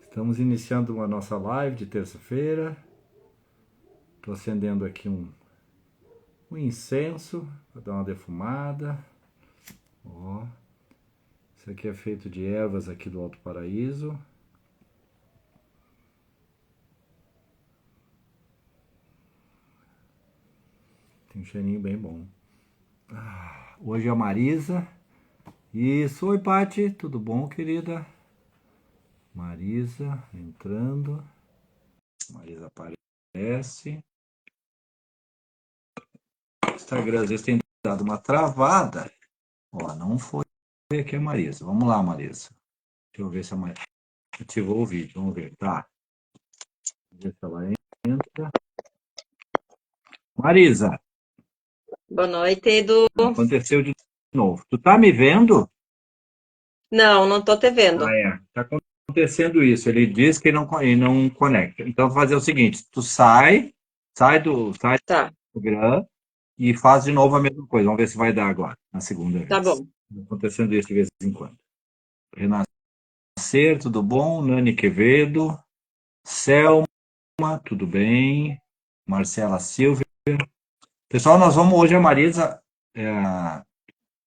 Estamos iniciando a nossa live de terça-feira. Estou acendendo aqui um incenso para dar uma defumada. Ó, isso aqui é feito de ervas aqui do Alto Paraíso. Tem um cheirinho bem bom. Hoje é a Marisa. Isso, oi Pati, tudo bom, querida? Marisa entrando. Marisa aparece. O Instagram às vezes tem dado uma travada. Ó, não foi aqui a Marisa. Vamos lá, Marisa. Deixa eu ver se a Marisa ativou o vídeo. Vamos ver. Tá. Vamos ver se ela entra. Marisa, Boa noite, Edu. aconteceu de novo. Tu tá me vendo? Não, não tô te Ah, vendo. é. Tá acontecendo isso. Ele diz que ele não conecta. Então, vou fazer o seguinte: tu sai do Tá, Instagram e faz de novo a mesma coisa. Vamos ver se vai dar agora, na segunda tá vez. bom. Tá acontecendo isso de vez em quando. Renascer, tudo bom? Nani Quevedo. Selma, tudo bem? Marcela Silva. Pessoal, nós vamos hoje, a Marisa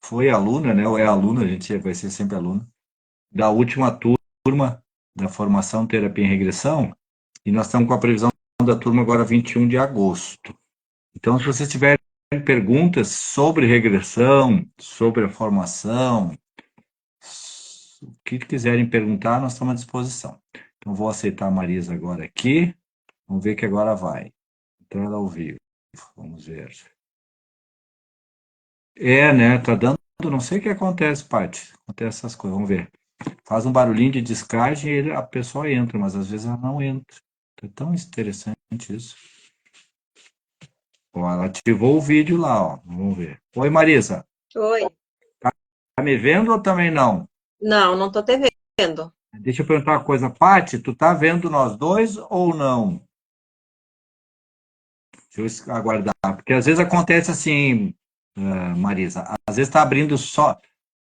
foi aluna, né? Ou é aluna, a gente vai ser sempre aluna, da última turma da formação Terapia em Regressão, e nós estamos com a previsão da turma agora 21 de agosto. Então, se vocês tiverem perguntas sobre regressão, sobre a formação, o que quiserem perguntar, nós estamos à disposição. Então, vou aceitar a Marisa agora aqui. Vamos ver que agora vai. Entrando ao vivo. Vamos ver. É, né? Tá dando. Não sei o que acontece, Paty. Acontece essas coisas. Vamos ver. Faz um barulhinho de descarte e a pessoa entra, mas às vezes ela não entra. É tão interessante isso. Ó, ela ativou o vídeo lá, ó. Vamos ver. Oi, Marisa. Oi. Tá me vendo ou também não? Não, não tô te vendo. Deixa eu perguntar uma coisa. Paty, tu tá vendo nós dois ou não? Deixa eu aguardar. Porque às vezes acontece assim, Marisa. Às vezes tá abrindo só.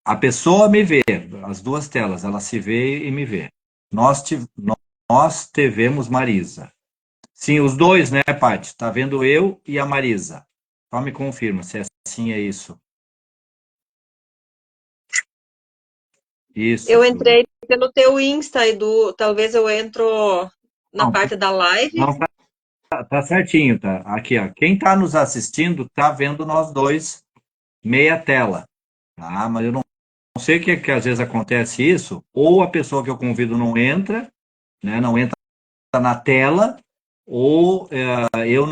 A pessoa me vê, as duas telas, ela se vê e me vê. Nós te vemos Marisa. Sim, os dois, né, Paty? Tá vendo eu e a Marisa. Só me confirma se é assim, é isso. Isso. Eu entrei pelo teu Insta, Edu. Talvez eu entro na Não, parte da live. não tá certinho, tá? Aqui, ó. Quem tá nos assistindo tá vendo nós dois meia tela, tá? Mas eu não sei o que às vezes acontece isso, ou a pessoa que eu convido não entra, né? Não entra na tela, ou eu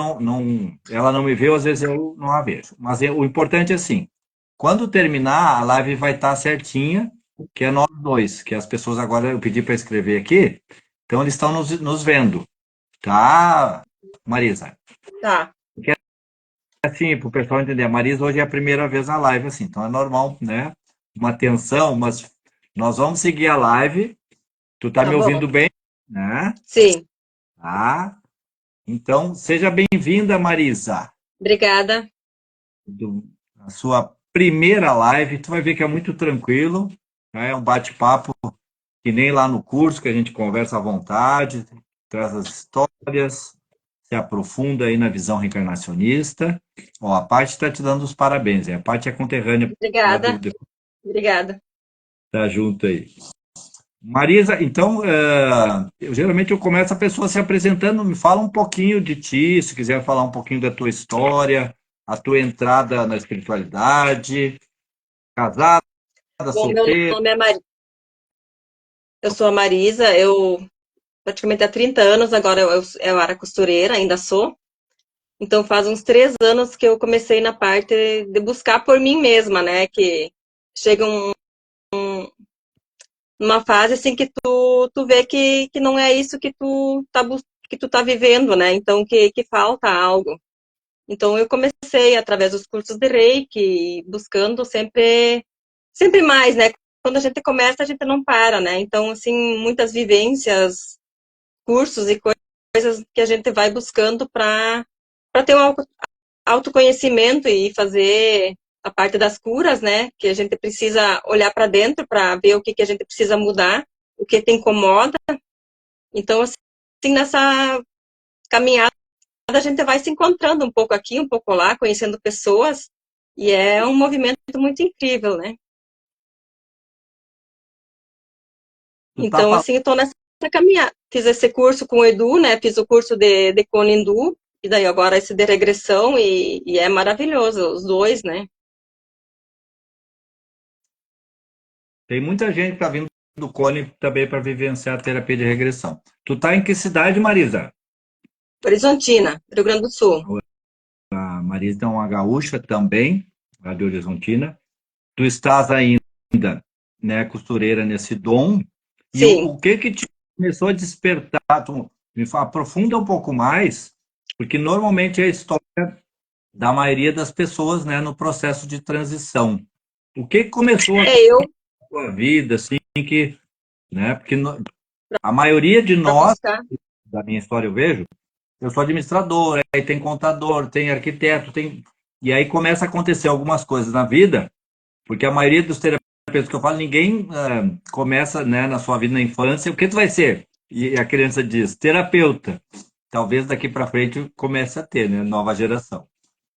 ela não me vê, ou às vezes eu não a vejo. Mas o importante é assim, quando terminar, a live vai estar certinha, que é nós dois, que as pessoas agora eu pedi para escrever aqui, então eles estão nos vendo, tá, Marisa? Tá, Porque assim, para o pessoal entender, a Marisa hoje é a primeira vez na live, assim, então é normal, né? Uma tensão, mas nós vamos seguir a live. Tu tá tá me bom. ouvindo bem, né? Sim, Tá. Então, seja bem-vinda, Marisa, obrigada. a sua primeira live. Tu vai ver que é muito tranquilo, né? É um bate-papo que nem lá no curso, que a gente conversa à vontade, traz as histórias, se aprofunda aí na visão reencarnacionista. Ó, a Paty está te dando os parabéns, a Paty é conterrânea lá Obrigada, obrigada. tá junto aí. Marisa, então, geralmente eu começo a pessoa se apresentando, me fala um pouquinho de ti, se quiser falar um pouquinho da tua história, a tua entrada na espiritualidade, casada, Bom, meu solteira. nome é Marisa. Eu sou a Marisa. Eu praticamente há 30 anos agora eu era costureira, ainda sou. Então faz uns 3 anos que eu comecei na parte de buscar por mim mesma, né? Que chega numa fase assim que tu vê que não é isso que que tu tá vivendo, né? Então que falta algo. Então eu comecei através dos cursos de Reiki, buscando sempre mais, né? Quando a gente começa, a gente não para, né? Então assim, muitas vivências, cursos e coisas que a gente vai buscando para ter um autoconhecimento e fazer a parte das curas, né? Que a gente precisa olhar para dentro para ver o que a gente precisa mudar. o que te incomoda. Então, assim, nessa caminhada, a gente vai se encontrando um pouco aqui, um pouco lá, conhecendo pessoas, e é um movimento muito incrível, né? Tu tá Então, assim, eu tô nessa caminhada. Fiz esse curso com o Edu, né? Fiz o curso de Conindu, e daí agora esse de regressão, e é maravilhoso, os dois, né? Tem muita gente que tá vindo do Cone também para vivenciar a terapia de regressão. Tu tá em que cidade, Marisa? Horizontina, Rio Grande do Sul. A Marisa é uma gaúcha também, lá de Horizontina. Tu estás ainda, né, costureira nesse dom. E Sim. o que que te começou a despertar? Tu me fala, aprofunda um pouco mais, porque normalmente é a história da maioria das pessoas, né, no processo de transição. O que começou a Eu, tua vida, assim, que, né, porque a maioria de para nós, buscar. da minha história eu vejo, eu sou administrador, aí tem contador, tem arquiteto, tem... E aí começa a acontecer algumas coisas na vida, porque a maioria dos terapeutas que eu falo, ninguém começa, né, na sua vida na infância, o que tu vai ser? E a criança diz, terapeuta. Talvez daqui para frente comece a ter, né, nova geração.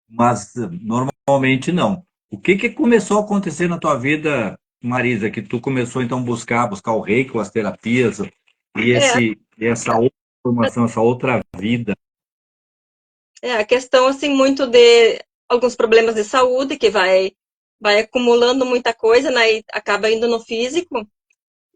Mas normalmente não. O que que começou a acontecer na tua vida, Marisa, que tu começou então a buscar o reiki, as terapias e É, essa outra formação, essa outra vida? a questão, assim, muito de alguns problemas de saúde, que vai acumulando muita coisa, né, e acaba indo no físico.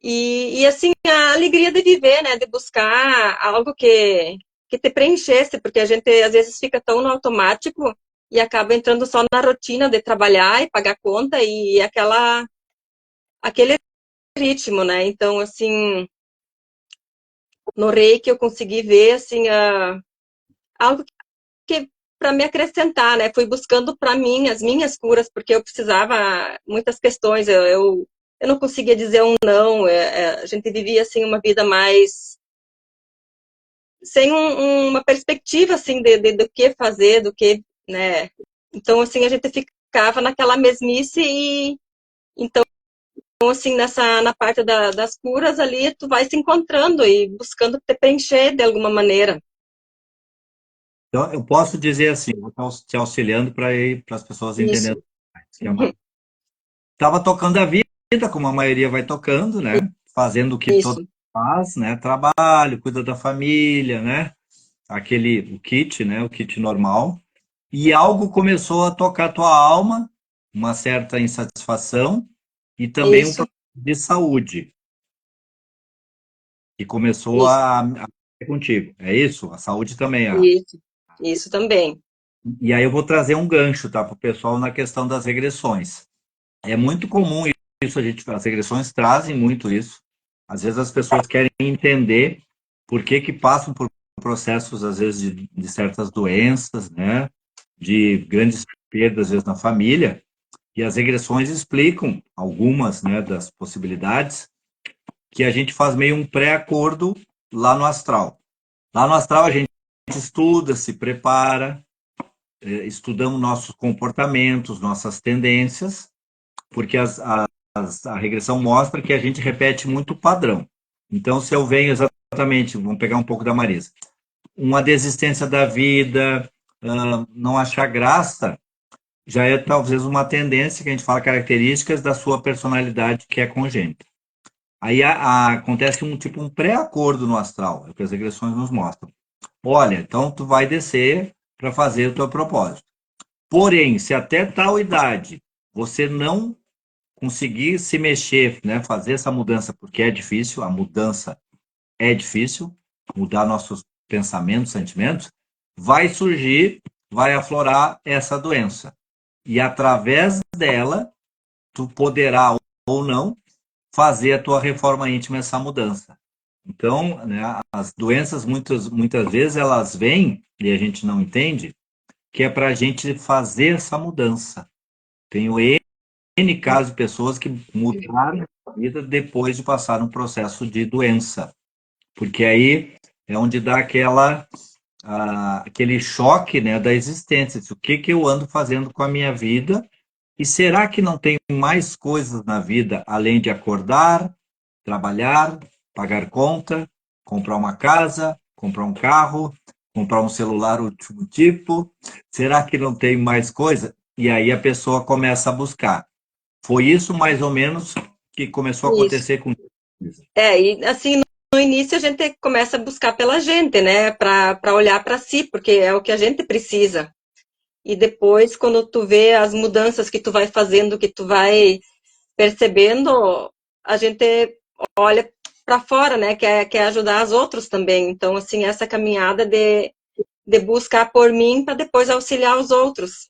E assim, a alegria de viver, né, de buscar algo que te preenchesse, porque a gente às vezes fica tão no automático e acaba entrando só na rotina de trabalhar e pagar conta e aquele ritmo, né? Então, assim, no Reiki eu consegui ver, assim, algo que para me acrescentar, né? Fui buscando para mim as minhas curas, porque eu precisava muitas questões, eu não conseguia dizer um não, a gente vivia assim uma vida mais sem uma perspectiva assim do que fazer, do que, né? Então assim a gente ficava naquela mesmice e então assim na parte das curas ali tu vai se encontrando e buscando te preencher de alguma maneira. Então, eu posso dizer assim, vou te auxiliando para as pessoas Isso, entenderem. Estava tocando a vida, como a maioria vai tocando, né? Fazendo o que todo isso, faz, né? Trabalho, cuida da família, né? O kit, né? O kit normal. E algo começou a tocar a tua alma, uma certa insatisfação e também um isso, problema de saúde, que começou isso, a ter contigo. É isso? A saúde também. isso também. E aí eu vou trazer um gancho, tá, para o pessoal na questão das regressões. É muito comum isso, as regressões trazem muito isso. Às vezes as pessoas querem entender por que que passam por processos, às vezes, de certas doenças, né? De grandes perdas, às vezes, na família. E as regressões explicam algumas, né, das possibilidades que a gente faz meio um pré-acordo lá no astral. Lá no astral a gente estuda, se prepara, estudamos nossos comportamentos, nossas tendências, porque a regressão mostra que a gente repete muito o padrão. Então, se eu venho exatamente, vamos pegar um pouco da Marisa, uma desistência da vida, não achar graça, já é talvez uma tendência que a gente fala características da sua personalidade que é congênita. Aí acontece um pré-acordo no astral, é o que as regressões nos mostram. Olha, então tu vai descer para fazer o teu propósito. Porém, se até tal idade você não conseguir se mexer, né, fazer essa mudança, porque é difícil, a mudança é difícil, mudar nossos pensamentos, sentimentos, vai surgir, vai aflorar essa doença. E através dela, tu poderá ou não fazer a tua reforma íntima, essa mudança. Então, né, as doenças muitas vezes elas vêm e a gente não entende que é para a gente fazer essa mudança. Tenho N casos de pessoas que mudaram a vida depois de passar um processo de doença, porque aí é onde dá aquele choque, né, da existência. O que que eu ando fazendo com a minha vida? E será que não tem mais coisas na vida além de acordar, trabalhar, pagar conta, comprar uma casa, comprar um carro, comprar um celular último tipo. Será que não tem mais coisa? E aí a pessoa começa a buscar. Foi isso mais ou menos que começou a Isso. acontecer com. E assim, no início a gente começa a buscar pela gente, né? Para olhar para si, porque é o que a gente precisa. E depois, quando tu vê as mudanças que tu vai fazendo, que tu vai percebendo, a gente olha para fora, né? Quer ajudar os outros também. Então, assim, essa caminhada de buscar por mim para depois auxiliar os outros.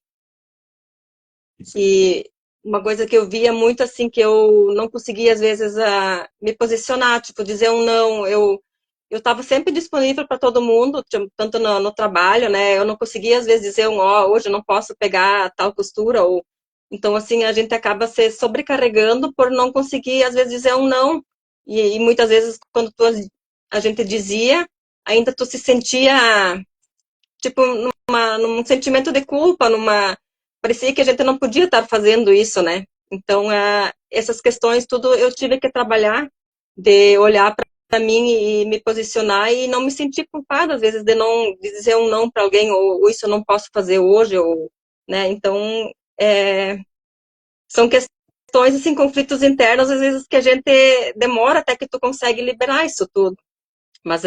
E uma coisa que eu via muito, assim, que eu não conseguia, às vezes, me posicionar, tipo, dizer um não. Eu estava sempre disponível para todo mundo, tanto no trabalho, né? Eu não conseguia, às vezes, dizer um, ó, hoje eu não posso pegar tal costura, ou... Então, assim, a gente acaba se sobrecarregando por não conseguir, às vezes, dizer um não. E muitas vezes, quando a gente dizia, ainda tu se sentia, tipo, num sentimento de culpa, parecia que a gente não podia estar fazendo isso, né? Então, essas questões, tudo eu tive que trabalhar, de olhar para mim e me posicionar e não me sentir culpada, às vezes, de não de dizer um não para alguém, ou isso eu não posso fazer hoje, ou, né? Então, são questões, assim, conflitos internos, às vezes, que a gente demora até que tu consegue liberar isso tudo. Mas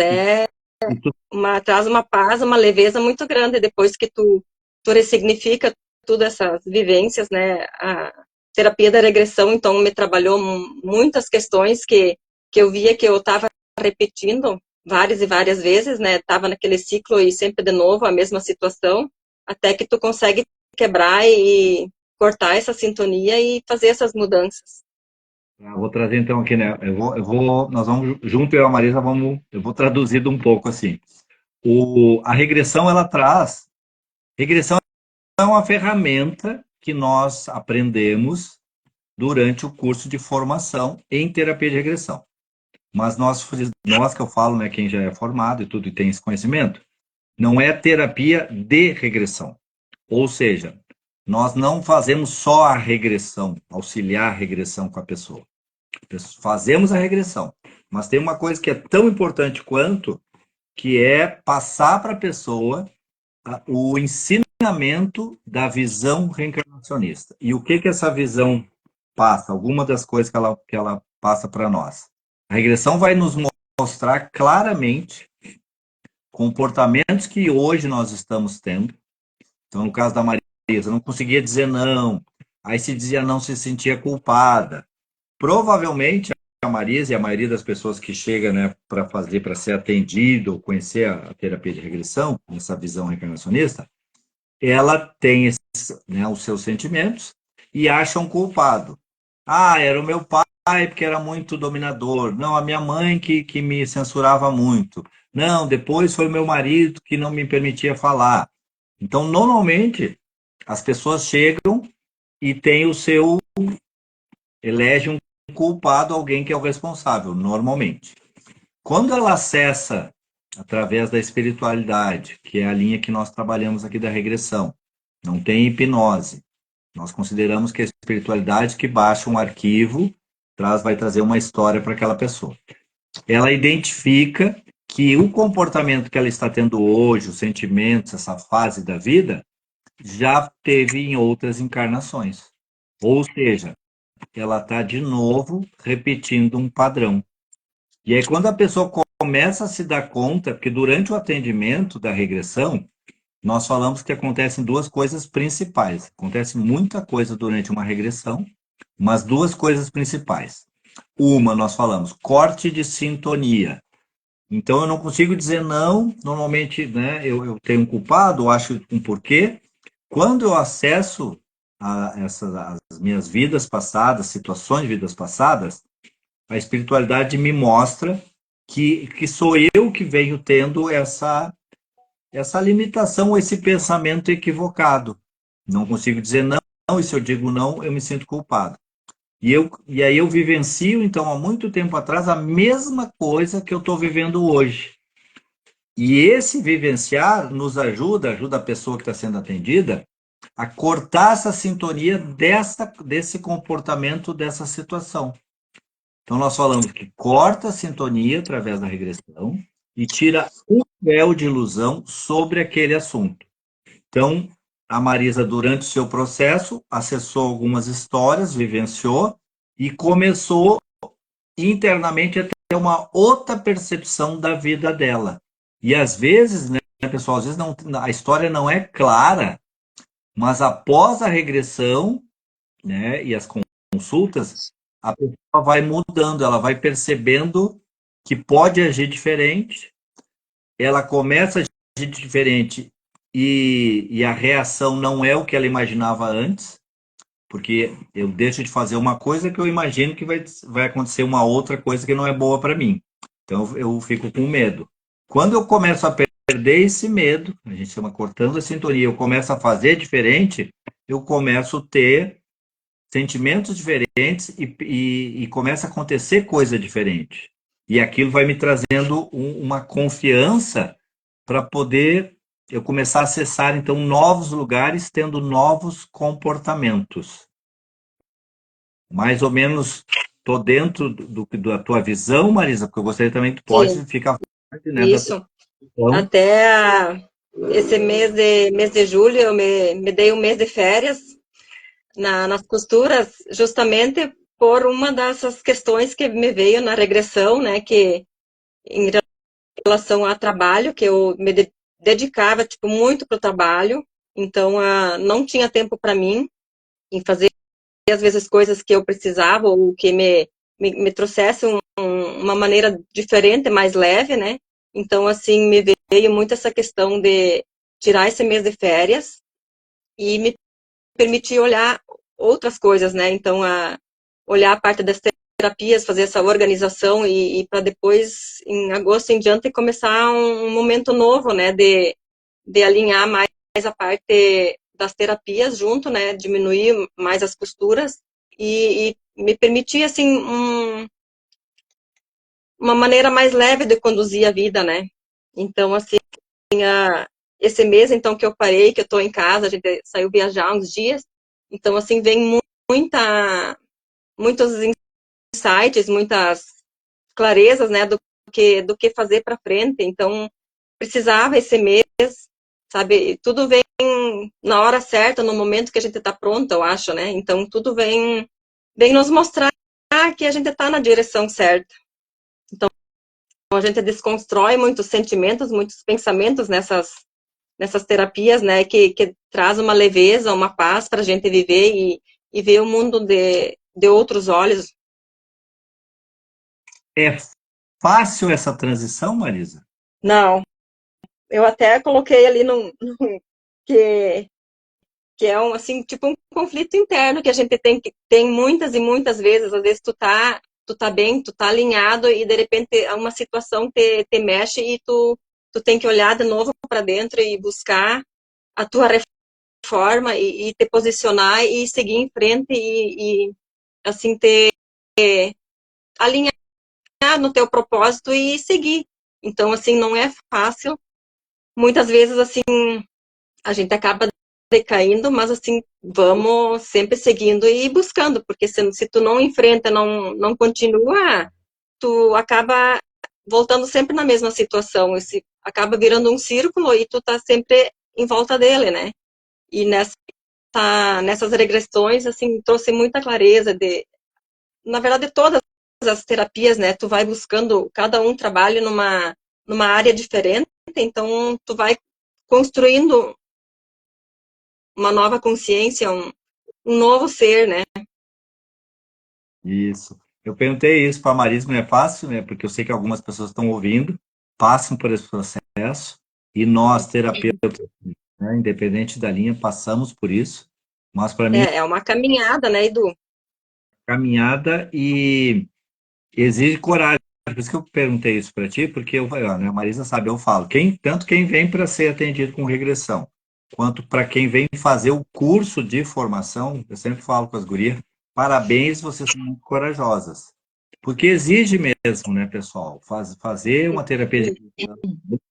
traz uma paz, uma leveza muito grande depois que tu ressignifica todas essas vivências, né? A terapia da regressão, então, me trabalhou muitas questões que eu via que eu estava repetindo várias e várias vezes, né? Estava naquele ciclo e sempre de novo a mesma situação, até que tu consegue quebrar e cortar essa sintonia e fazer essas mudanças. Eu vou trazer então aqui, né? Nós vamos junto eu e a Marisa eu vou traduzir um pouco assim. A regressão ela traz, regressão é uma ferramenta que nós aprendemos durante o curso de formação em terapia de regressão. Mas nós que eu falo, né, quem já é formado e tudo e tem esse conhecimento, não é terapia de regressão. Ou seja, nós não fazemos só a regressão, auxiliar a regressão com a pessoa. Fazemos a regressão, mas tem uma coisa que é tão importante quanto, que é passar para a pessoa o ensinamento da visão reencarnacionista. E o que essa visão passa? Alguma das coisas que ela passa para nós. A regressão vai nos mostrar claramente comportamentos que hoje nós estamos tendo. Então, no caso da Maria, eu não conseguia dizer não. Aí se dizia não, se sentia culpada. Provavelmente a Marisa e a maioria das pessoas que chega, né, para ser atendido, conhecer a terapia de regressão, essa visão reencarnacionista, ela tem né, os seus sentimentos e acha um culpado. Ah, era o meu pai porque era muito dominador. Não, a minha mãe que me censurava muito. Não, depois foi o meu marido que não me permitia falar. Então, normalmente, as pessoas chegam e tem elege um culpado, alguém que é o responsável, normalmente. Quando ela acessa através da espiritualidade, que é a linha que nós trabalhamos aqui da regressão, não tem hipnose. Nós consideramos que a espiritualidade que baixa um arquivo vai trazer uma história para aquela pessoa. Ela identifica que o comportamento que ela está tendo hoje, os sentimentos, essa fase da vida, já teve em outras encarnações. Ou seja, ela está de novo repetindo um padrão. E aí, quando a pessoa começa a se dar conta, porque durante o atendimento da regressão, nós falamos que acontecem duas coisas principais. Acontece muita coisa durante uma regressão, mas duas coisas principais. Uma, nós falamos, corte de sintonia. Então, eu não consigo dizer não. Normalmente, né, eu tenho um culpado, eu acho um porquê. Quando eu acesso as minhas vidas passadas, situações de vidas passadas, a espiritualidade me mostra que sou eu que venho tendo essa limitação, esse pensamento equivocado. Não consigo dizer não, e se eu digo não, eu me sinto culpado. E aí eu vivencio, então, há muito tempo atrás, a mesma coisa que eu estou vivendo hoje. E esse vivenciar nos ajuda a pessoa que está sendo atendida a cortar essa sintonia desse comportamento, dessa situação. Então, nós falamos que corta a sintonia através da regressão e tira o véu de ilusão sobre aquele assunto. Então, a Marisa, durante o seu processo, acessou algumas histórias, vivenciou e começou internamente a ter uma outra percepção da vida dela. E às vezes, né, pessoal, às vezes não, a história não é clara, mas após a regressão, né, e as consultas, a pessoa vai mudando, ela vai percebendo que pode agir diferente, ela começa a agir diferente e a reação não é o que ela imaginava antes, porque eu deixo de fazer uma coisa que eu imagino que vai acontecer uma outra coisa que não é boa para mim. Então eu fico com medo. Quando eu começo a perder esse medo, a gente chama cortando a sintonia, eu começo a fazer diferente, eu começo a ter sentimentos diferentes e começa a acontecer coisa diferente. E aquilo vai me trazendo uma confiança para poder eu começar a acessar, então, novos lugares, tendo novos comportamentos. Mais ou menos, estou dentro da tua visão, Marisa, porque eu gostaria também que tu pode Sim, ficar parte, né, da tua isso. visão. Esse mês de julho eu me dei um mês de férias nas costuras, justamente por uma dessas questões que me veio na regressão, né, que em relação ao trabalho, que eu me dedicava tipo muito para o trabalho, então não tinha tempo para mim em fazer às vezes coisas que eu precisava ou que me trouxesse uma maneira diferente, mais leve, né? Então assim me veio muito essa questão de tirar esse mês de férias e me permitir olhar outras coisas, né? Então olhar a parte das terapias, fazer essa organização e para depois, em agosto em diante, começar um momento novo, né? De alinhar mais a parte das terapias junto, né? Diminuir mais as costuras e me permitir, assim, uma maneira mais leve de conduzir a vida, né? Então, assim, esse mês, então, que eu parei, que eu estou em casa, a gente saiu viajar uns dias, então, assim, vem muitos insights, muitas clarezas, né, do que fazer para frente. Então, precisava esse mês, sabe? Tudo vem na hora certa, no momento que a gente está pronto, eu acho, né? Então, tudo vem nos mostrar que a gente está na direção certa. Então, a gente desconstrói muitos sentimentos, muitos pensamentos nessas terapias, né? Que traz uma leveza, uma paz para a gente viver e ver o mundo de outros olhos. É fácil essa transição, Marisa? Não, eu até coloquei ali que, que é assim, tipo um conflito interno que a gente tem muitas e muitas vezes. Às vezes tu tá bem, tu tá alinhado e de repente uma situação te mexe e tu tem que olhar de novo para dentro e buscar a tua reforma e te posicionar e seguir em frente e assim alinhar no teu propósito e seguir. Então, assim, não é fácil. Muitas vezes, assim, a gente acaba decaindo, mas assim, vamos sempre seguindo e buscando, porque se tu não enfrenta, não continua, tu acaba voltando sempre na mesma situação, esse acaba virando um círculo e tu tá sempre em volta dele, né? E nessas regressões, assim, trouxe muita clareza na verdade, todas as terapias, né? Tu vai buscando, cada um trabalha numa área diferente, então tu vai construindo uma nova consciência, um novo ser, né? Isso. Eu perguntei isso para a Marisa, não é fácil, né? Porque eu sei que algumas pessoas estão ouvindo, passam por esse processo, e nós, terapeutas, né, independente da linha, passamos por isso. Mas para mim, É uma caminhada, né, Edu? caminhada e exige coragem. Por isso que eu perguntei isso para ti, porque eu, né, a Marisa sabe, eu falo, tanto quem vem para ser atendido com regressão, quanto para quem vem fazer o curso de formação, eu sempre falo com as gurias, parabéns, vocês são muito corajosas. Porque exige mesmo, né, pessoal? Fazer uma terapia de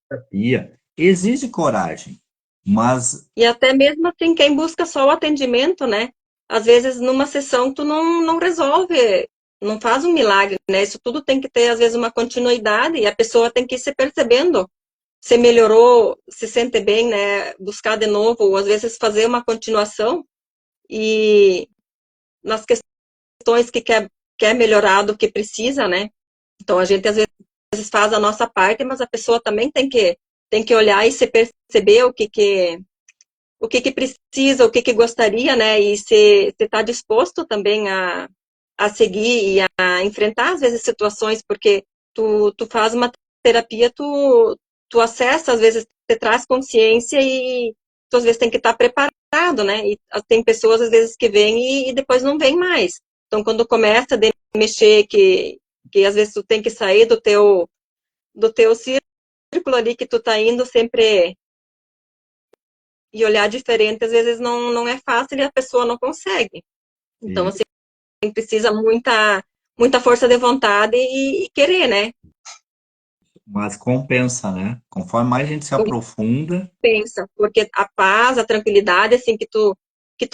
terapia exige coragem, mas E até mesmo assim, quem busca só o atendimento, né? Às vezes, numa sessão, tu não resolve não faz um milagre, né? Isso tudo tem que ter, às vezes, uma continuidade e a pessoa tem que ir se percebendo se melhorou, se sente bem, né? Buscar de novo, ou às vezes fazer uma continuação e nas questões que quer melhorar do que precisa, né? Então a gente às vezes faz a nossa parte, mas a pessoa também tem que olhar e se perceber o que precisa, o que gostaria, né? E se está disposto também a seguir e a enfrentar, às vezes, situações, porque tu faz uma terapia, tu acessa, às vezes, te traz consciência e tu, às vezes, tem que estar preparado, né? E tem pessoas, às vezes, que vêm e depois não vêm mais. Então, quando começa a mexer, que às vezes tu tem que sair do teu círculo ali que tu tá indo sempre e olhar diferente, às vezes não é fácil e a pessoa não consegue. Então, E, assim, precisa muita força de vontade e querer, né? mas compensa, né? Conforme mais a gente se aprofunda, Pensa, porque a paz, a tranquilidade, assim, que tu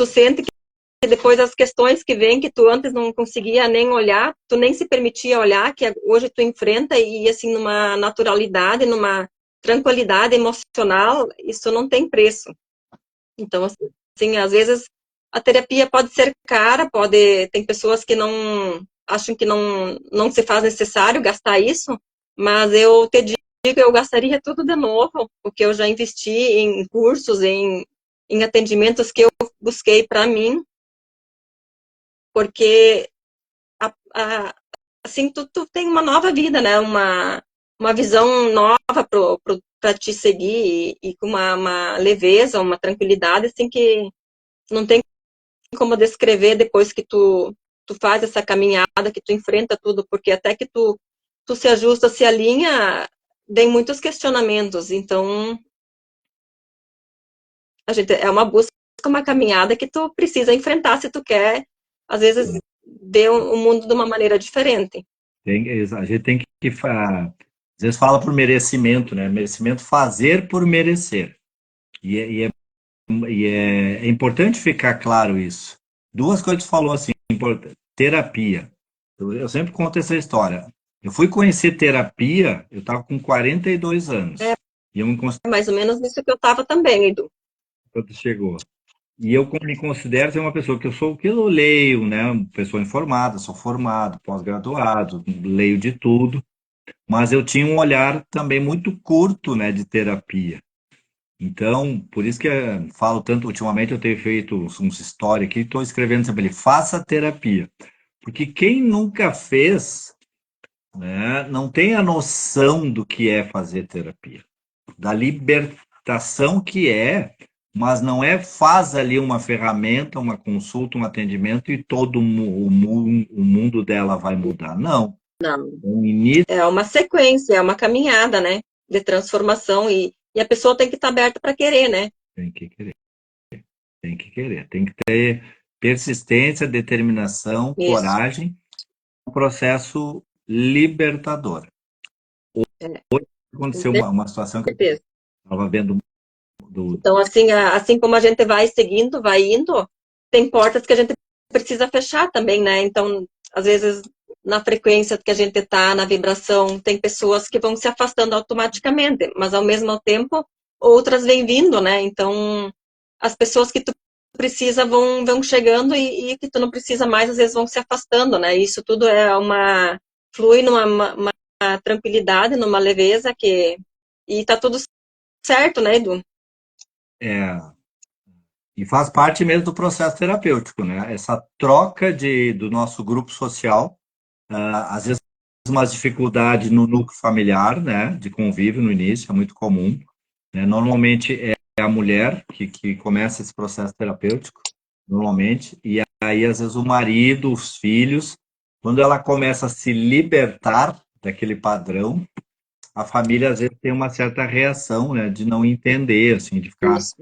sente que depois as questões que vêm, que tu antes não conseguia nem olhar, tu nem se permitia olhar, que hoje tu enfrenta e, assim, numa naturalidade, numa tranquilidade emocional, isso não tem preço. Então, assim, às vezes a terapia pode ser cara, tem pessoas que não acham que não se faz necessário gastar isso, mas eu te digo, eu gastaria tudo de novo, porque eu já investi em cursos, em atendimentos que eu busquei para mim, porque assim tu tem uma nova vida, né? Uma visão nova para te seguir e com uma leveza, uma tranquilidade, assim que não tem como descrever depois que tu faz essa caminhada, que tu enfrenta tudo, porque até que tu se ajusta, se alinha, tem muitos questionamentos. Então, a gente é uma busca, uma caminhada que tu precisa enfrentar se tu quer, às vezes, ver o mundo de uma maneira diferente. a gente tem que às vezes fala por merecimento, né? Merecimento fazer por merecer. É importante ficar claro isso. Duas coisas que tu falou assim, terapia. Eu sempre conto essa história. Eu fui conhecer terapia, eu estava com 42 É anos. E eu me mais ou menos nisso que eu estava também, Edu. quando chegou. E eu me considero ser uma pessoa que eu leio, né? Uma pessoa informada, sou formado, pós-graduado, leio de tudo, mas eu tinha um olhar também muito curto, né, de terapia. Então, por isso que falo tanto, ultimamente eu tenho feito uns stories aqui, estou escrevendo sempre ali, faça terapia. Porque quem nunca fez, né, não tem a noção do que é fazer terapia, da libertação que é, mas não é faz ali uma ferramenta, uma consulta, um atendimento e todo o mundo dela vai mudar. Não. Não. O início É uma sequência, é uma caminhada, né? De transformação e a pessoa tem que estar aberta para querer, né? tem que querer, tem que querer, tem que ter persistência, determinação, Isso. coragem, um processo libertador. É, com Aconteceu uma situação que eu certeza. estava vendo do, Então, assim, assim como a gente vai seguindo, vai indo, tem portas que a gente precisa fechar também, né? Então, às vezes, na frequência que a gente está, na vibração, tem pessoas que vão se afastando automaticamente, mas ao mesmo tempo, outras vêm vindo, né? Então, as pessoas que tu precisa vão chegando e que tu não precisa mais, às vezes vão se afastando, né? Isso tudo flui numa tranquilidade, numa leveza e tá tudo certo, né, Edu? é, e faz parte mesmo do processo terapêutico, né? Essa troca do nosso grupo social, às vezes uma dificuldade no núcleo familiar, né? De convívio no início, é muito comum, né? Normalmente é a mulher que começa esse processo terapêutico, normalmente, e aí às vezes o marido, os filhos, quando ela começa a se libertar daquele padrão, a família às vezes tem uma certa reação, né? De não entender, assim, de ficar. Isso.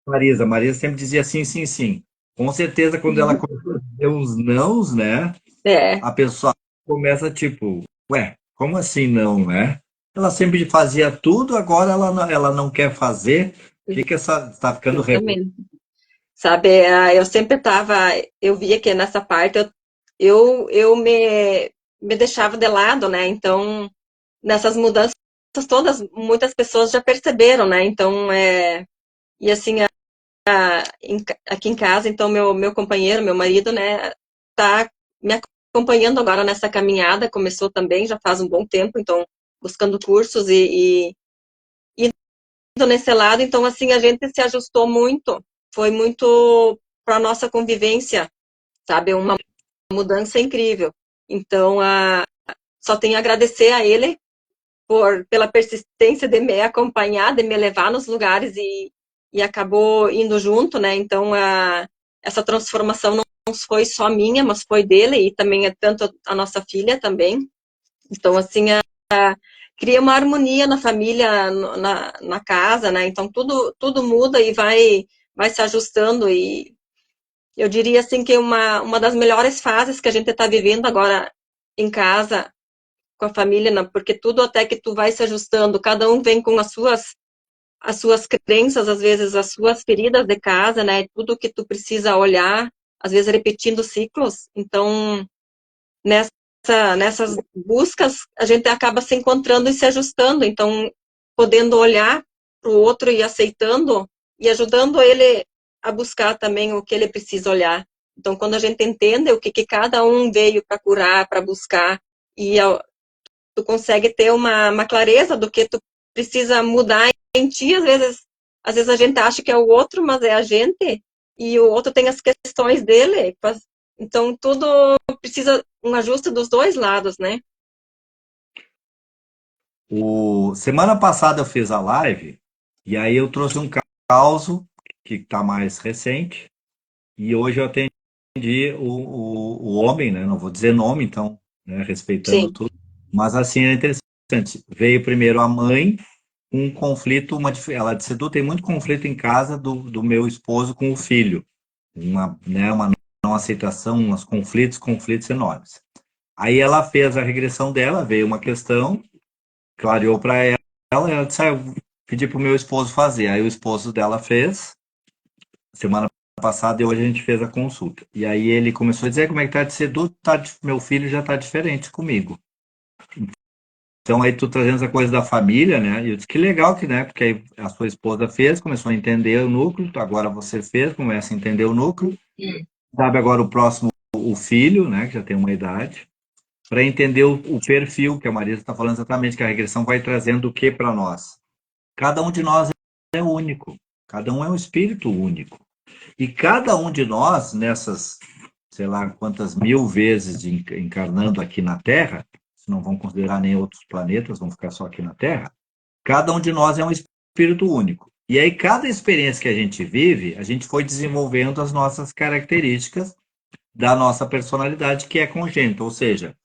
Marisa sempre dizia sim, sim, sim. Com certeza, quando ela começou a dizer os nãos, né? É, A pessoa começa tipo, ué, como assim não, né? Ela sempre fazia tudo, agora ela não quer fazer. O que que essa está ficando revoltada? exatamente. Sabe, eu sempre eu via que nessa parte eu me deixava de lado, né? Então, nessas mudanças todas, muitas pessoas já perceberam, né? Então, e assim, aqui em casa, então, meu companheiro, meu marido, né, tá me acompanhando agora nessa caminhada, começou também, já faz um bom tempo, então, buscando cursos e indo nesse lado, então, assim, a gente se ajustou muito, foi muito para nossa convivência, sabe? Uma mudança incrível. Então, só tenho a agradecer a ele pela persistência de me acompanhar, de me levar nos lugares e acabou indo junto, né? Então, essa transformação não foi só minha, mas foi dele e também é tanto a nossa filha também. Então, assim, cria uma harmonia na família, na casa, né? Então, tudo muda e vai se ajustando e eu diria, assim, que uma das melhores fases que a gente está vivendo agora em casa, com a família, não, porque tudo até que tu vai se ajustando, cada um vem com as suas crenças, às vezes as suas feridas de casa, né? Tudo que tu precisa olhar, às vezes repetindo ciclos. Então, nessas buscas, a gente acaba se encontrando e se ajustando. Então, podendo olhar para o outro e aceitando e ajudando ele a buscar também o que ele precisa olhar. Então, quando a gente entende o que cada um veio para curar, para buscar, e tu consegue ter uma clareza do que tu precisa mudar em ti. Às vezes a gente acha que é o outro, mas é a gente, e o outro tem as questões dele. Então, tudo precisa um ajuste dos dois lados, né? Semana passada eu fiz a live e aí eu trouxe um caso que está mais recente e hoje eu atendi o homem, né? Não vou dizer nome, então, né, respeitando Sim, tudo, mas assim é interessante. Veio primeiro a mãe, um conflito, ela disse, Edu, tem muito conflito em casa do meu esposo com o filho, uma não aceitação, uns conflitos enormes. Aí ela fez a regressão dela, veio uma questão, clareou para ela disse, eu pedi para o meu esposo fazer. Aí o esposo dela fez, semana passada, e hoje a gente fez a consulta. E aí ele começou a dizer como é que tá de ser, meu filho já tá diferente comigo. Então aí tu trazendo essa coisa da família, né? E eu disse que legal que, né? Porque aí a sua esposa fez, começou a entender o núcleo, agora você fez, começa a entender o núcleo, sabe agora o próximo, o filho, né? Que já tem uma idade, para entender o perfil que a Marisa está falando exatamente, que a regressão vai trazendo o que para nós. Cada um de nós é único, cada um é um espírito único. E cada um de nós, nessas, sei lá, quantas mil vezes encarnando aqui na Terra, se não vão considerar nem outros planetas, vão ficar só aqui na Terra, cada um de nós é um espírito único. E aí, cada experiência que a gente vive, a gente foi desenvolvendo as nossas características da nossa personalidade, que é congênita. Ou seja,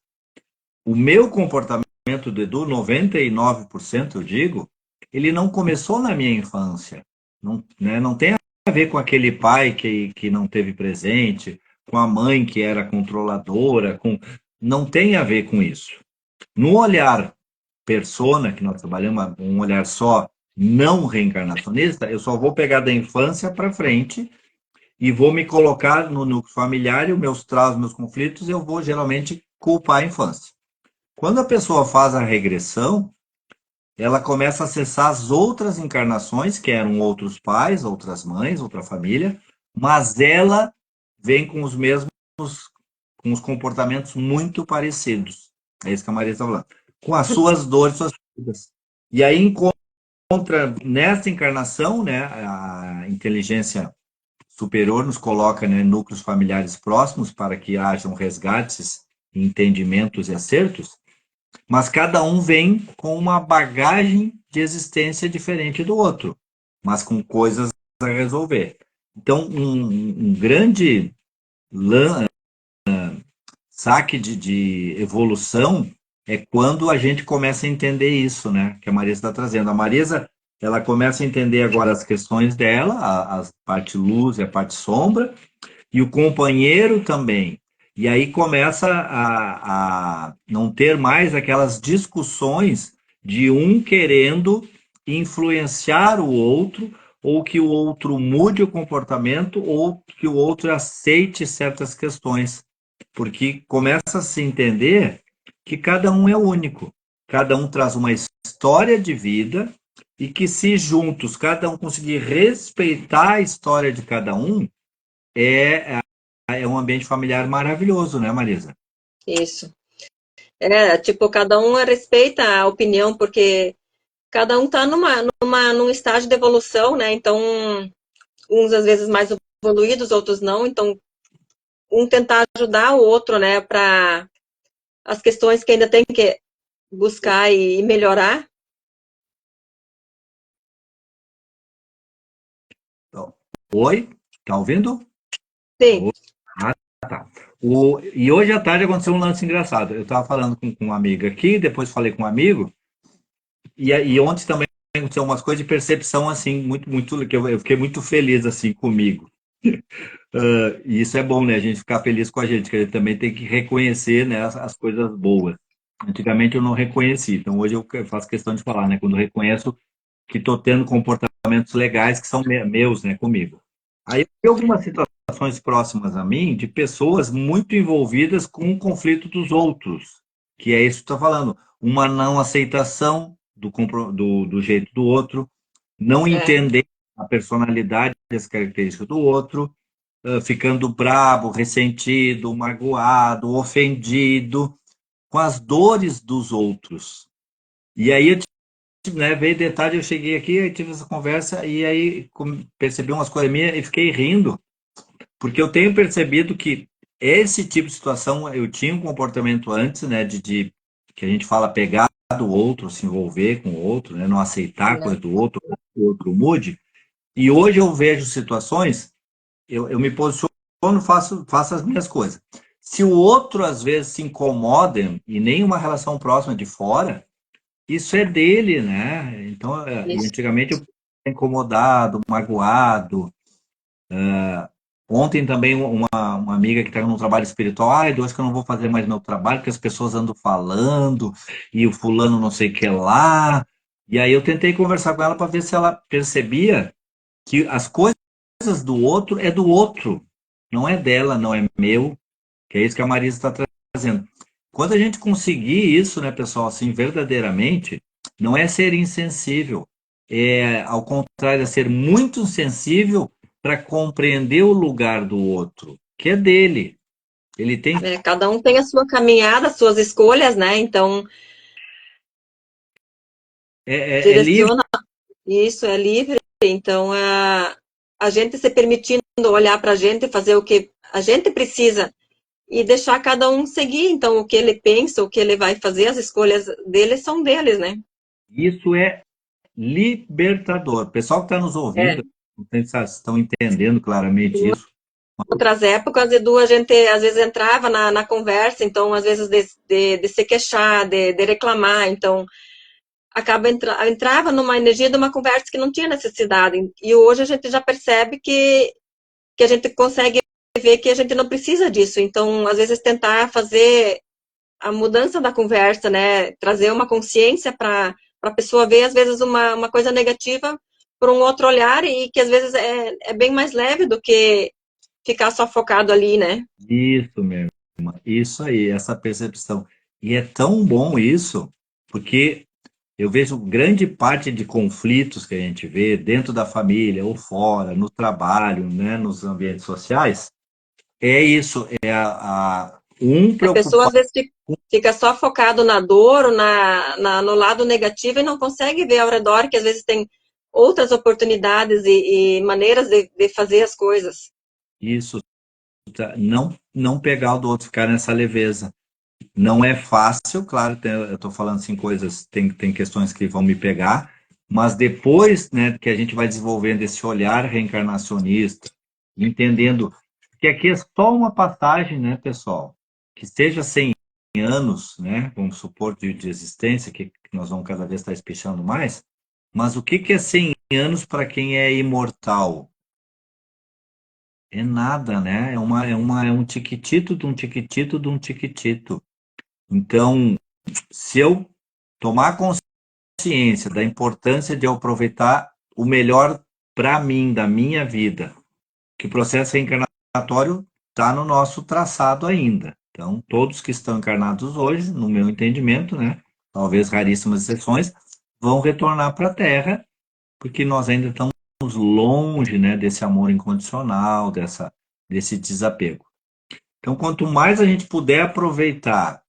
o meu comportamento do Edu, 99% eu digo, ele não começou na minha infância. Não, né, não tem a ver com aquele pai que não teve presente, com a mãe que era controladora, não tem a ver com isso. No olhar persona, que nós trabalhamos, um olhar só não reencarnacionista, eu só vou pegar da infância para frente e vou me colocar no núcleo familiar e os meus traumas, meus conflitos, eu vou geralmente culpar a infância. Quando a pessoa faz a regressão, ela começa a acessar as outras encarnações, que eram outros pais, outras mães, outra família, mas ela vem com os mesmos, com os comportamentos muito parecidos. É isso que a Maria está falando. Com as suas dores, suas feridas. E aí encontra, nessa encarnação, né, a inteligência superior nos coloca, né, núcleos familiares próximos para que hajam resgates, entendimentos e acertos, mas cada um vem com uma bagagem de existência diferente do outro, mas com coisas a resolver. Então, um grande saque de evolução é quando a gente começa a entender isso, né? Que a Marisa está trazendo. A Marisa, ela começa a entender agora as questões dela, a parte luz e a parte sombra, e o companheiro também. E aí começa a não ter mais aquelas discussões de um querendo influenciar o outro, ou que o outro mude o comportamento, ou que o outro aceite certas questões. porque começa a se entender que cada um é único, cada um traz uma história de vida e que se juntos cada um conseguir respeitar a história de cada um, é um ambiente familiar maravilhoso, né, Marisa? Isso. Tipo, cada um respeita a opinião, porque cada um está num estágio de evolução, né? Então, uns às vezes mais evoluídos, outros não. Então, um tentar ajudar o outro, né? Para as questões que ainda tem que buscar e melhorar. Então, oi, tá ouvindo? Sim. Ah, tá. E hoje à tarde aconteceu um lance engraçado. Eu estava falando com uma amiga aqui, depois falei com um amigo, e ontem também aconteceu umas coisas de percepção, assim, muito, que eu fiquei muito feliz, assim, comigo. E isso é bom, né? A gente ficar feliz com a gente, que a gente também tem que reconhecer, né, as coisas boas. Antigamente eu não reconheci, então hoje eu faço questão de falar, né? Quando eu reconheço que estou tendo comportamentos legais que são meus, né, comigo. Aí eu vi algumas situações próximas a mim de pessoas muito envolvidas com o conflito dos outros, que é isso que estou falando. Uma não aceitação do jeito do outro, não É. entender a personalidade e as características do outro, ficando bravo, ressentido, magoado, ofendido com as dores dos outros. E aí né, veio detalhe, eu cheguei aqui, aí tive essa conversa e aí percebi umas coisas minhas e fiquei rindo, porque eu tenho percebido que esse tipo de situação, eu tinha um comportamento antes, né, de que a gente fala pegar do outro, se envolver com o outro, né, não aceitar a coisa do outro, que o outro mude, e hoje eu vejo situações, eu me posiciono, faço as minhas coisas. Se o outro, às vezes, se incomoda, e nem uma relação próxima de fora, isso é dele, né? Então, e Isso. antigamente eu ficava incomodado, magoado. Ontem também uma amiga que está no trabalho espiritual, eu acho que eu não vou fazer mais meu trabalho, porque as pessoas andam falando, e o fulano não sei o que lá. E aí eu tentei conversar com ela para ver se ela percebia que as coisas do outro é do outro, não é dela, não é meu, que é isso que a Marisa está trazendo. Quando a gente conseguir isso, né, pessoal, assim, verdadeiramente, não é ser insensível, é, ao contrário, é ser muito sensível para compreender o lugar do outro, que é dele. Ele tem. Cada um tem a sua caminhada, as suas escolhas, né? Então, É livre. direciona isso, é livre. Então, a gente se permitindo olhar para a gente, fazer o que a gente precisa e deixar cada um seguir. Então, o que ele pensa, o que ele vai fazer, as escolhas dele são deles, né? Isso é libertador. O pessoal que está nos É. ouvindo, não sei se estão entendendo claramente isso. Outras épocas, Edu, a gente às vezes entrava na conversa, então, às vezes, de se queixar, de reclamar, então, entrava numa energia de uma conversa que não tinha necessidade. E hoje a gente já percebe que a gente consegue ver que a gente não precisa disso. Então, às vezes, tentar fazer a mudança da conversa, né? Trazer uma consciência para a pessoa ver, às vezes, uma coisa negativa por um outro olhar e que, às vezes, é bem mais leve do que ficar só focado ali, né? Isso mesmo. Isso aí, essa percepção. E é tão bom isso, porque eu vejo grande parte de conflitos que a gente vê dentro da família ou fora, no trabalho, né, nos ambientes sociais, é isso, é um A pessoa, às preocupado. vezes, fica só focado na dor, no lado negativo e não consegue ver ao redor que, às vezes, tem outras oportunidades e maneiras de fazer as coisas. Isso, não pegar o do outro, ficar nessa leveza. Não é fácil, claro, eu estou falando assim coisas, tem questões que vão me pegar, mas depois, né, que a gente vai desenvolvendo esse olhar reencarnacionista, entendendo que aqui é só uma passagem, né, pessoal, que seja 100 anos, né, vamos supor, de existência, que nós vamos cada vez estar espichando mais, mas o que é 100 anos para quem é imortal? É nada, né? É um tiquitito de um tiquitito de um tiquitito. Então, se eu tomar consciência da importância de eu aproveitar o melhor para mim, da minha vida, que o processo reencarnatório está no nosso traçado ainda. Então, todos que estão encarnados hoje, no meu entendimento, né, talvez raríssimas exceções, vão retornar para a Terra, porque nós ainda estamos longe, né, desse amor incondicional, desse desapego. Então, quanto mais a gente puder aproveitar,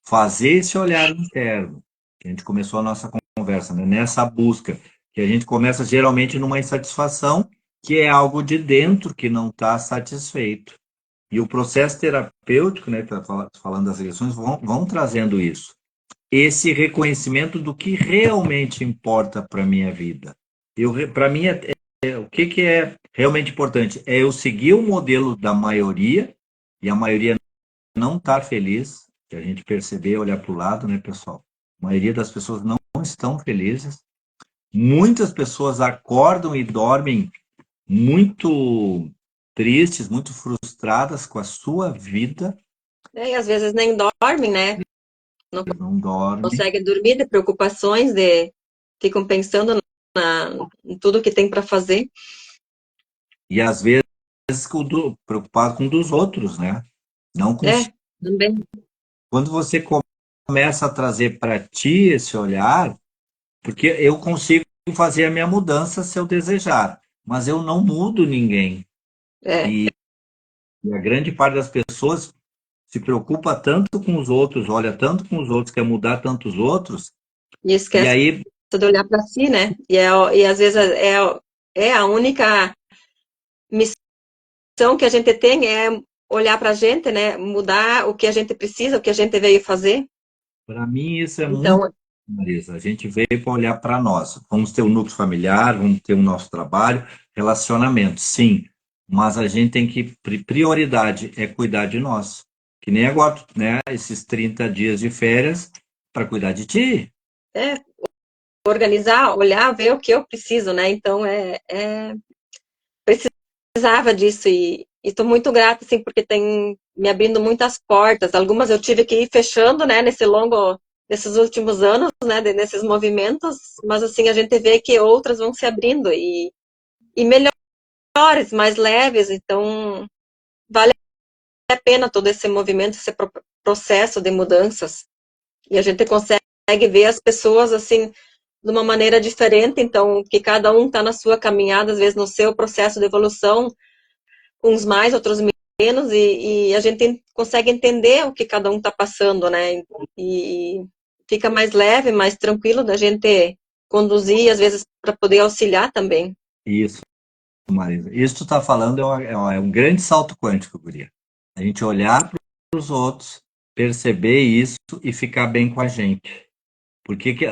fazer esse olhar interno, que a gente começou a nossa conversa, né, nessa busca, que a gente começa geralmente numa insatisfação, que é algo de dentro que não está satisfeito. E o processo terapêutico, né, tá falando das lições, vão trazendo isso. Esse reconhecimento do que realmente importa para a minha vida. Para mim, o que é realmente importante? É eu seguir o modelo da maioria, e a maioria não está feliz, que a gente perceber, olhar para o lado, né, pessoal? A maioria das pessoas não estão felizes. Muitas pessoas acordam e dormem muito tristes, muito frustradas com a sua vida, E às vezes nem dormem, né? Não não dormem, conseguem dormir de preocupações, ficam pensando em tudo que tem para fazer. e às vezes preocupado com dos outros, né? Não consigo. Também. Quando você começa a trazer para ti esse olhar, porque eu consigo fazer a minha mudança se eu desejar, mas eu não mudo ninguém. É, E a grande parte das pessoas se preocupa tanto com os outros, olha tanto com os outros, quer mudar tantos outros, e e esquece aí de olhar para si, né? E às vezes é a única missão que a gente tem é olhar para a gente, né? Mudar o que a gente precisa, o que a gente veio fazer. para mim isso é muito, Então, Marisa. A gente veio para olhar para nós. Vamos ter um núcleo familiar, vamos ter o nosso trabalho, relacionamento, sim. Mas a gente tem que, prioridade é cuidar de nós. Que nem agora, né? Esses 30 dias de férias para cuidar de ti. é organizar, olhar, ver o que eu preciso, né? Então, precisava disso e estou muito grata, assim, porque tem me abrindo muitas portas. Algumas eu tive que ir fechando, né, nesses últimos anos, né, nesses movimentos, mas assim, a gente vê que outras vão se abrindo e melhores, mais leves, então vale a pena todo esse movimento, esse processo de mudanças. E a gente consegue ver as pessoas, assim, de uma maneira diferente, então, que cada um está na sua caminhada, às vezes no seu processo de evolução, uns mais, outros menos, e a gente consegue entender o que cada um está passando, né? E fica mais leve, mais tranquilo da gente conduzir, às vezes, para poder auxiliar também. Isso, Marisa. Isso que tu está falando é um grande salto quântico, guria. A gente olhar para os outros, perceber isso e ficar bem com a gente. Porque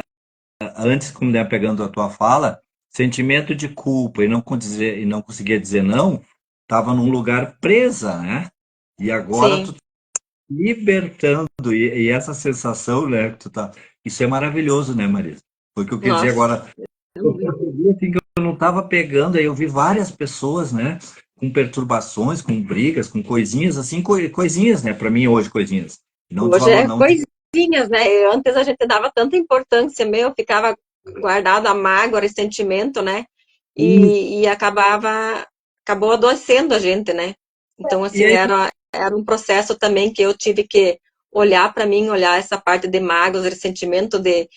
antes, como né, pegando a tua fala, sentimento de culpa e não conseguia dizer não, estava num lugar presa, né? E agora tu Sim, tá libertando, e essa sensação, né, que tu tá. Isso é maravilhoso, né, Marisa? Foi o que eu queria dizer nossa. agora. Eu percebi assim, que eu não estava pegando, aí eu vi várias pessoas, né, com perturbações, com brigas, com coisinhas, assim, coisinhas, né, para mim hoje, coisinhas. Não de Hoje valor, é não de. coisinhas, né? Antes a gente dava tanta importância, meu, ficava guardado a mágoa, ressentimento, né? E acabou adoecendo a gente, né? Então, E assim, aí, era um processo também que eu tive que olhar para mim, olhar essa parte de mágoas, ressentimento, de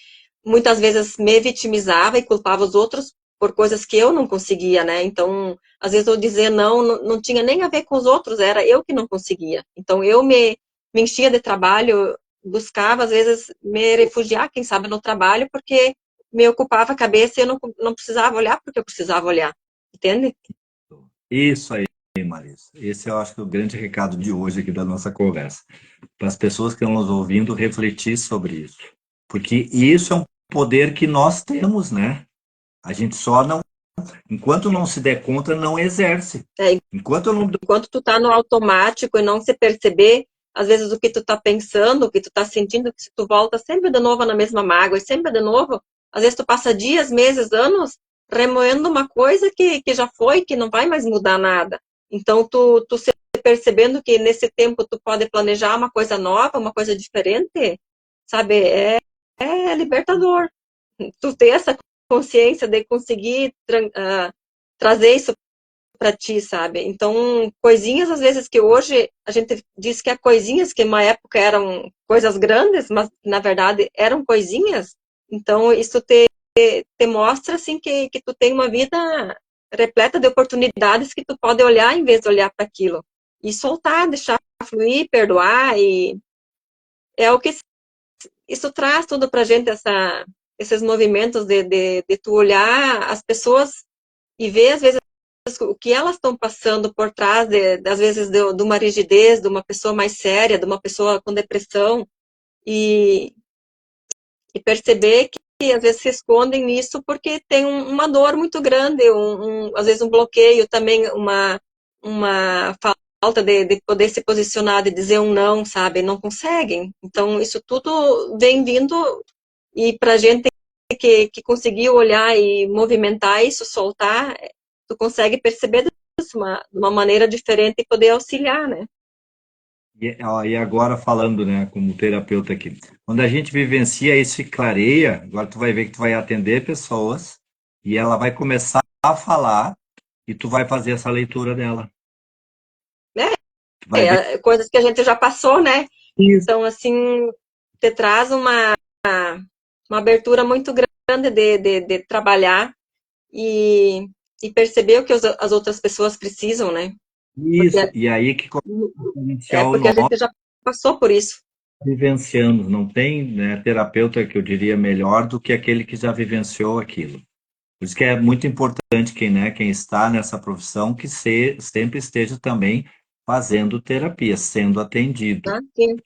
muitas vezes me vitimizava e culpava os outros por coisas que eu não conseguia, né? Então, às vezes eu dizer não tinha nem a ver com os outros, era eu que não conseguia. Então, me enchia de trabalho, buscava, às vezes, me refugiar, quem sabe, no trabalho, porque me ocupava a cabeça e eu não precisava olhar porque eu precisava olhar, entende? isso aí, Marisa. Esse eu acho que é o grande recado de hoje aqui da nossa conversa. Para as pessoas que estão nos ouvindo refletir sobre isso. Porque isso é um poder que nós temos, né? A gente só não, enquanto não se der conta, não exerce. É, Enquanto eu não. enquanto tu tá no automático e não se perceber, às vezes, o que tu tá pensando, o que tu tá sentindo, que se tu volta sempre de novo na mesma mágoa e sempre de novo, às vezes tu passa dias, meses, anos remoendo uma coisa que já foi, que não vai mais mudar nada. Então, tu se percebendo que nesse tempo tu pode planejar uma coisa nova, uma coisa diferente, sabe? É libertador. Tu ter essa consciência de conseguir trazer isso para ti, sabe? Então, coisinhas às vezes que hoje a gente diz que é coisinhas que uma época eram coisas grandes, mas na verdade eram coisinhas. Então, isso te mostra assim que tu tem uma vida repleta de oportunidades que tu pode olhar em vez de olhar para aquilo e soltar, deixar fluir, perdoar e é o que isso traz tudo pra gente esses movimentos de tu olhar as pessoas e ver às vezes o que elas estão passando por trás às vezes de uma rigidez, de uma pessoa mais séria, de uma pessoa com depressão e, e perceber que às vezes se escondem nisso porque tem uma dor muito grande, às vezes um bloqueio, também uma falta de poder se posicionar, de dizer um não, sabe? Não conseguem. Então, isso tudo vem vindo e para a gente que conseguiu olhar e movimentar isso, soltar, tu consegue perceber disso de uma maneira diferente e poder auxiliar, né? E, ó, e agora falando, né, como terapeuta aqui, quando a gente vivencia isso e clareia, agora tu vai ver que tu vai atender pessoas e ela vai começar a falar e tu vai fazer essa leitura dela. Tu vai ver Coisas que a gente já passou, né? isso. Então, assim, te traz uma abertura muito grande de trabalhar e perceber o que as outras pessoas precisam, né? Isso, Porque, e aí que começa o diferencial porque a nosso gente já passou por isso. vivenciando. Não tem, né, terapeuta que eu diria melhor do que aquele que já vivenciou aquilo. Por isso que é muito importante quem, né, quem está nessa profissão que sempre esteja também fazendo terapia, sendo atendido. Né? Sim.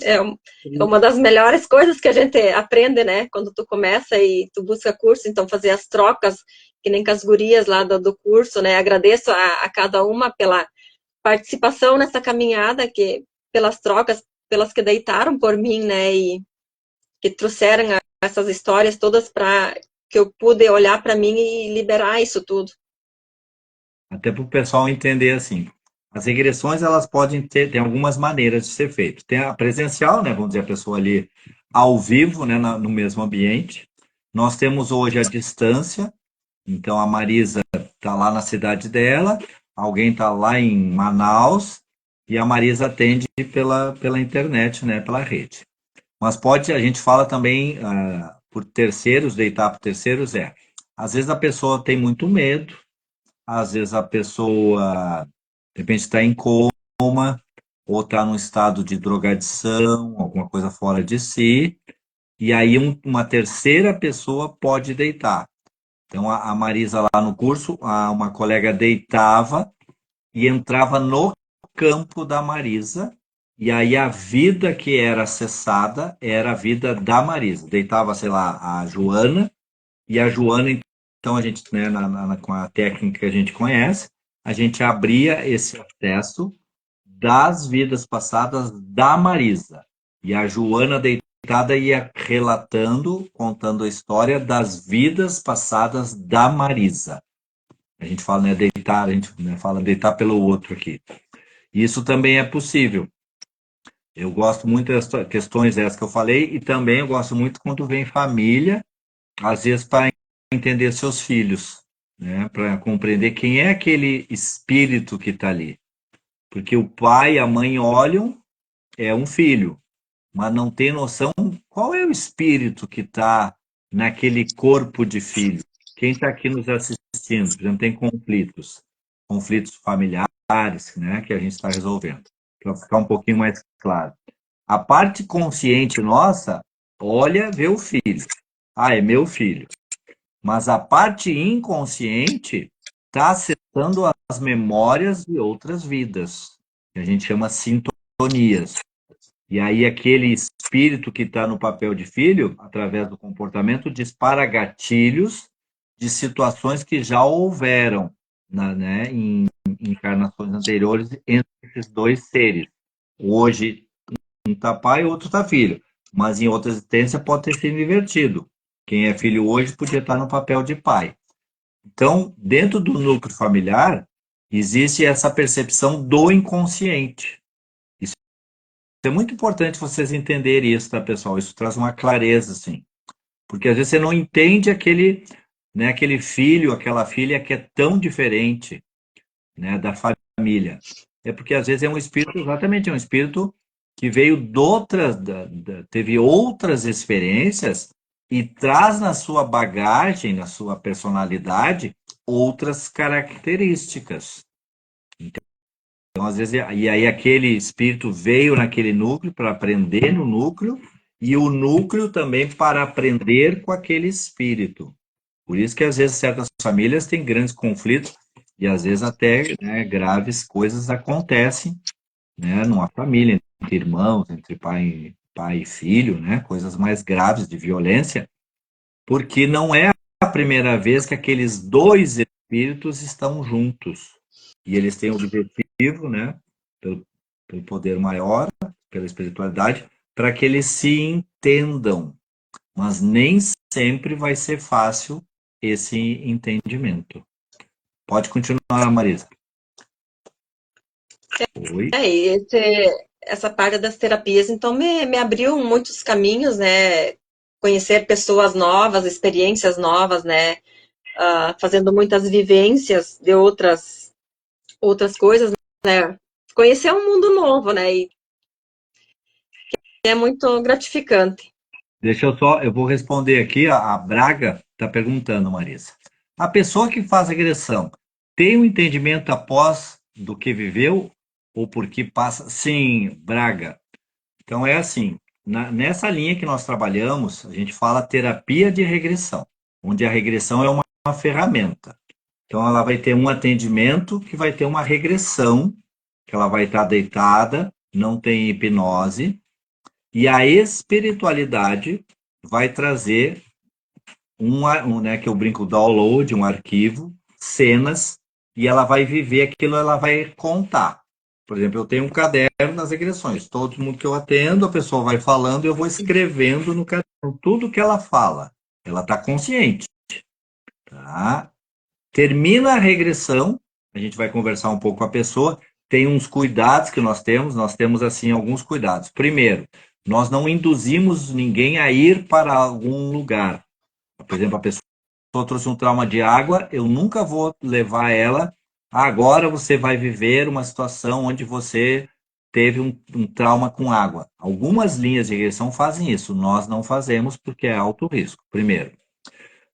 É, é uma das melhores coisas que a gente aprende, né? Quando tu começa e tu busca curso, então fazer as trocas, que nem com as gurias lá do curso, né? Agradeço a cada uma pela participação nessa caminhada, pelas trocas, pelas que deitaram por mim, né? E que trouxeram essas histórias todas para que eu pude olhar para mim e liberar isso tudo. Até para o pessoal entender assim. As regressões elas podem ter, tem algumas maneiras de ser feito. Tem a presencial, né, vamos dizer, a pessoa ali ao vivo, né, no mesmo ambiente. Nós temos hoje a distância, então a Marisa está lá na cidade dela, alguém está lá em Manaus e a Marisa atende pela internet, né, pela rede. Mas pode, a gente fala também por terceiros, deitar por terceiros às vezes a pessoa tem muito medo, às vezes a pessoa, de repente, está em coma, ou está num estado de drogadição, alguma coisa fora de si, e aí uma terceira pessoa pode deitar. Então, a Marisa lá no curso, uma colega deitava e entrava no campo da Marisa, e aí a vida que era acessada era a vida da Marisa. Deitava, sei lá, a Joana, e a Joana, então a gente, né, com a técnica que a gente conhece, a gente abria esse acesso das vidas passadas da Marisa. E a Joana deitada ia relatando, contando a história das vidas passadas da Marisa. A gente fala, né, deitar, a gente, né, fala deitar pelo outro aqui. Isso também é possível. Eu gosto muito das questões essas que eu falei e também eu gosto muito quando vem família, às vezes para entender seus filhos, né? Para compreender quem é aquele espírito que está ali. Porque o pai e a mãe olham, é um filho, mas não tem noção qual é o espírito que está naquele corpo de filho. Quem está aqui nos assistindo, por exemplo, tem conflitos familiares, né, que a gente está resolvendo. Para ficar um pouquinho mais claro. A parte consciente nossa olha, vê o filho. Ah, é meu filho. Mas a parte inconsciente está acessando as memórias de outras vidas, que a gente chama sintonias. E aí aquele espírito que está no papel de filho, através do comportamento, dispara gatilhos de situações que já houveram né, em encarnações anteriores entre esses dois seres. Hoje um está pai, o outro está filho. Mas em outra existência pode ter sido invertido. Quem é filho hoje podia estar no papel de pai. Então, dentro do núcleo familiar, existe essa percepção do inconsciente. Isso é muito importante vocês entenderem isso, tá, pessoal? Isso traz uma clareza, assim. Porque às vezes você não entende aquele, né, aquele filho, aquela filha que é tão diferente. né, da família. É porque às vezes é um espírito, exatamente, é um espírito que veio de outras, teve outras experiências e traz na sua bagagem, na sua personalidade, outras características. Então, às vezes, e aí aquele espírito veio naquele núcleo para aprender no núcleo, e o núcleo também para aprender com aquele espírito. Por isso que às vezes certas famílias têm grandes conflitos e às vezes até, né, graves coisas acontecem, né, numa família, entre irmãos, entre pai e filho, né, coisas mais graves de violência, porque não é a primeira vez que aqueles dois espíritos estão juntos. E eles têm o objetivo, né, pelo, pelo poder maior, pela espiritualidade, para que eles se entendam. Mas nem sempre vai ser fácil esse entendimento. Pode continuar, Marisa. Oi. Essa parte das terapias, então, me abriu muitos caminhos, né? Conhecer pessoas novas, experiências novas, né? Fazendo muitas vivências de outras coisas, né? Conhecer um mundo novo, né? E é muito gratificante. Eu vou responder aqui, a Braga está perguntando, Marisa. A pessoa que faz agressão tem um entendimento após do que viveu ou por que passa? Sim, Braga. Então é assim, nessa linha que nós trabalhamos, a gente fala terapia de regressão, onde a regressão é uma ferramenta. Então ela vai ter um atendimento que vai ter uma regressão, que ela vai estar deitada, não tem hipnose, e a espiritualidade vai trazer né, que eu brinco, download, um arquivo, cenas, e ela vai viver aquilo, ela vai contar. Por exemplo, eu tenho um caderno das regressões. Todo mundo que eu atendo, a pessoa vai falando, eu vou escrevendo no caderno tudo que ela fala. Ela está consciente. Tá? Termina a regressão, a gente vai conversar um pouco com a pessoa. Tem uns cuidados que nós temos assim alguns cuidados. Primeiro, nós não induzimos ninguém a ir para algum lugar. Por exemplo, a pessoa trouxe um trauma de água, eu nunca vou levar ela. Agora você vai viver uma situação onde você teve um trauma com água. Algumas linhas de regressão fazem isso, nós não fazemos porque é alto risco. Primeiro,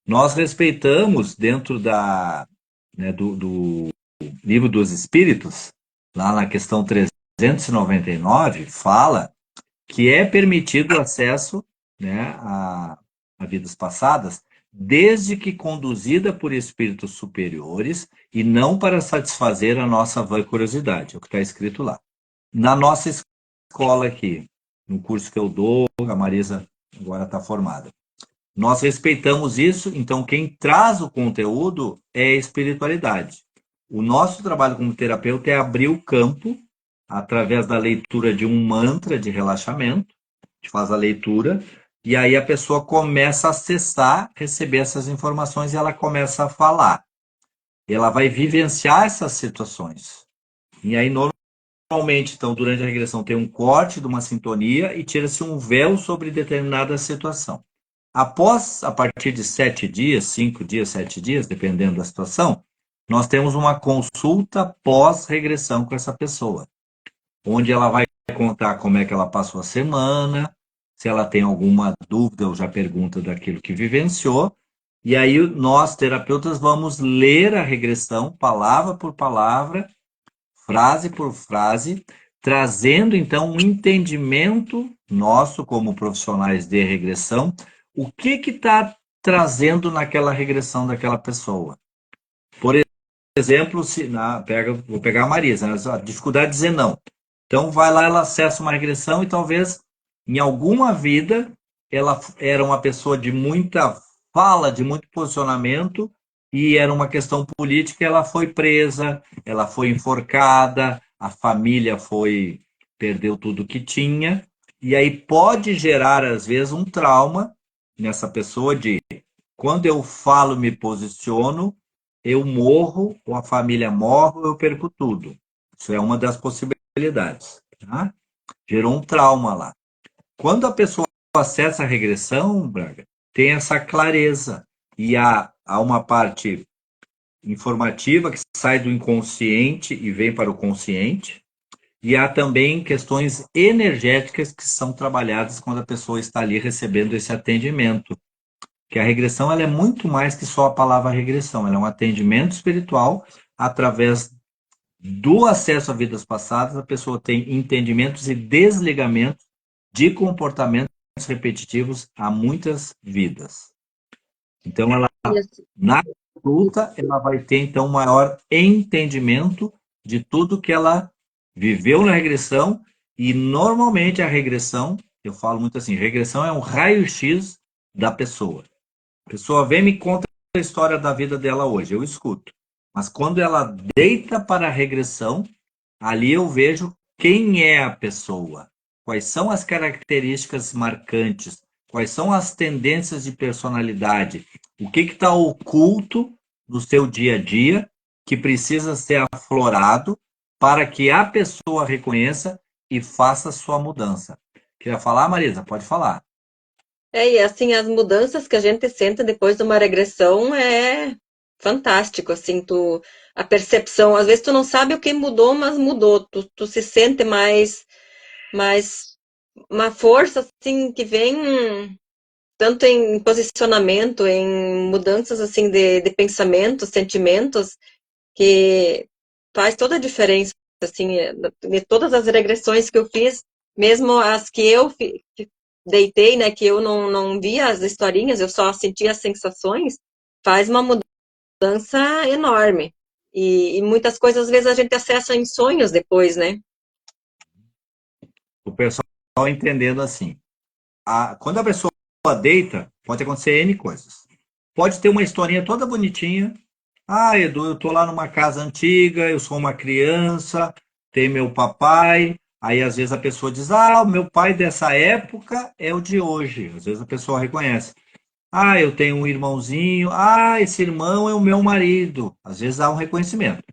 nós respeitamos dentro né, do Livro dos Espíritos, lá na questão 399, fala que é permitido o acesso, né, a vidas passadas, desde que conduzida por espíritos superiores e não para satisfazer a nossa vã curiosidade, é o que está escrito lá. Na nossa escola aqui, no curso que eu dou, a Marisa agora está formada. Nós respeitamos isso, então quem traz o conteúdo é a espiritualidade. O nosso trabalho como terapeuta é abrir o campo através da leitura de um mantra de relaxamento, a gente faz a leitura, e aí a pessoa começa a acessar, receber essas informações e ela começa a falar. Ela vai vivenciar essas situações. E aí, normalmente, então, durante a regressão, tem um corte de uma sintonia e tira-se um véu sobre determinada situação. Após, a partir de 7 dias, 5 dias, 7 dias, dependendo da situação, nós temos uma consulta pós-regressão com essa pessoa, onde ela vai contar como é que ela passou a semana, se ela tem alguma dúvida ou já pergunta daquilo que vivenciou, e aí nós, terapeutas, vamos ler a regressão, palavra por palavra, frase por frase, trazendo então um entendimento nosso como profissionais de regressão, o que está trazendo naquela regressão daquela pessoa. Por exemplo, vou pegar a Marisa, né? A dificuldade de dizer não. Então vai lá, ela acessa uma regressão e talvez em alguma vida ela era uma pessoa de muita fala, de muito posicionamento e era uma questão política, ela foi presa, ela foi enforcada, a família perdeu tudo que tinha e aí pode gerar às vezes um trauma nessa pessoa de quando eu falo, me posiciono, eu morro, ou a família morre, ou eu perco tudo. Isso é uma das possibilidades. Tá? Gerou um trauma lá. Quando a pessoa acessa a regressão, Braga, tem essa clareza. E há uma parte informativa que sai do inconsciente e vem para o consciente. E há também questões energéticas que são trabalhadas quando a pessoa está ali recebendo esse atendimento. Que a regressão ela é muito mais que só a palavra regressão, ela é um atendimento espiritual através do acesso a vidas passadas, a pessoa tem entendimentos e desligamentos de comportamentos repetitivos há muitas vidas. Então, ela, na consulta, ela vai ter, então, maior entendimento de tudo que ela viveu na regressão e, normalmente, a regressão, eu falo muito assim, regressão é um raio-x da pessoa. A pessoa vem e me conta a história da vida dela hoje, eu escuto. Mas quando ela deita para a regressão, ali eu vejo quem é a pessoa, quais são as características marcantes, quais são as tendências de personalidade, o que está oculto no seu dia a dia que precisa ser aflorado para que a pessoa reconheça e faça sua mudança. Queria falar, Marisa? Pode falar. E assim, as mudanças que a gente sente depois de uma regressão é fantástico, assim, a percepção, às vezes tu não sabe o que mudou, mas mudou, tu se sente mais uma força, assim, que vem tanto em posicionamento, em mudanças, assim, de pensamentos, sentimentos, que faz toda a diferença, assim, de todas as regressões que eu fiz, mesmo as que que deitei, né, que eu não via as historinhas, eu só sentia as sensações, faz uma mudança enorme. E muitas coisas, às vezes, a gente acessa em sonhos depois, né? O pessoal entendendo assim. Quando a pessoa deita, pode acontecer N coisas. Pode ter uma historinha toda bonitinha. Ah, Edu, eu tô lá numa casa antiga, eu sou uma criança, tem meu papai. Aí às vezes a pessoa diz: Ah, o meu pai dessa época é o de hoje. Às vezes a pessoa reconhece. Ah, eu tenho um irmãozinho. Ah, esse irmão é o meu marido. Às vezes há um reconhecimento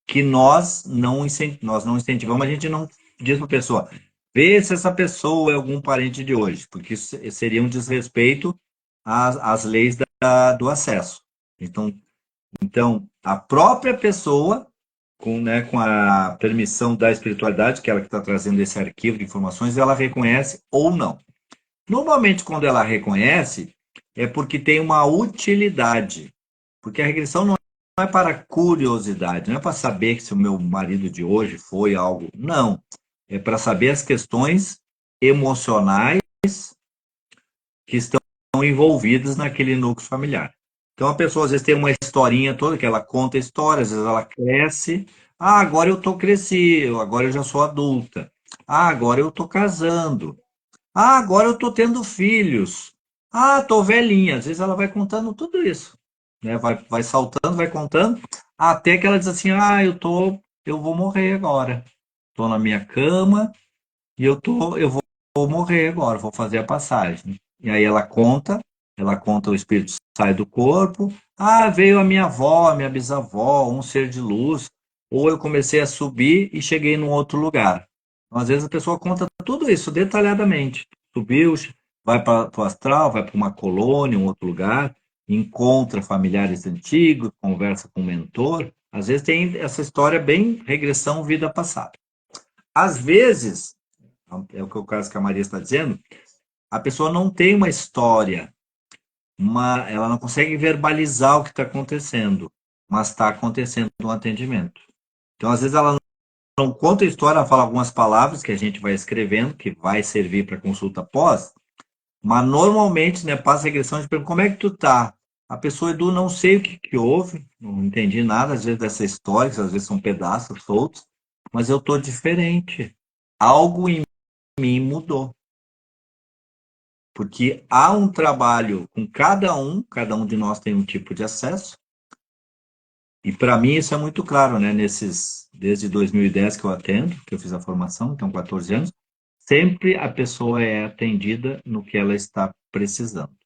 que nós não incentivamos, a gente não diz para a pessoa, vê se essa pessoa é algum parente de hoje, porque isso seria um desrespeito às leis do acesso. Então, a própria pessoa, com a permissão da espiritualidade, que é ela que está trazendo esse arquivo de informações, ela reconhece ou não. Normalmente, quando ela reconhece, é porque tem uma utilidade. Porque a regressão não é para curiosidade, não é para saber se o meu marido de hoje foi algo. Não. É para saber as questões emocionais que estão envolvidas naquele núcleo familiar. Então a pessoa às vezes tem uma historinha toda, que ela conta histórias, às vezes ela cresce. Ah, agora eu tô cresci, agora eu já sou adulta. Ah, agora eu tô casando. Ah, agora eu tô tendo filhos. Ah, tô velhinha. Às vezes ela vai contando tudo isso, né? Vai saltando, vai contando, até que ela diz assim: "Ah, eu vou morrer agora. Tô na minha cama e vou morrer agora, vou fazer a passagem". E aí ela conta, o espírito sai do corpo. Ah, veio a minha avó, a minha bisavó, um ser de luz, ou eu comecei a subir e cheguei num outro lugar. Então, às vezes a pessoa conta tudo isso detalhadamente. Subiu, vai para o astral, vai para uma colônia, um outro lugar, encontra familiares antigos, conversa com o mentor. Às vezes tem essa história bem regressão vida passada. Às vezes, é o que o caso que a Maria está dizendo, a pessoa não tem uma história, ela não consegue verbalizar o que está acontecendo, mas está acontecendo um atendimento. Então, às vezes, ela não conta a história, ela fala algumas palavras que a gente vai escrevendo, que vai servir para consulta pós, mas normalmente, né, passa a regressão, a gente pergunta: como é que tu tá? A pessoa, Edu, não sei o que houve, não entendi nada, às vezes, dessa história, que às vezes são pedaços soltos, mas eu tô diferente. Algo em mim mudou. Porque há um trabalho com cada um de nós tem um tipo de acesso, e para mim isso é muito claro, né? Desde 2010 que eu atendo, que eu fiz a formação, então 14 anos, sempre a pessoa é atendida no que ela está precisando.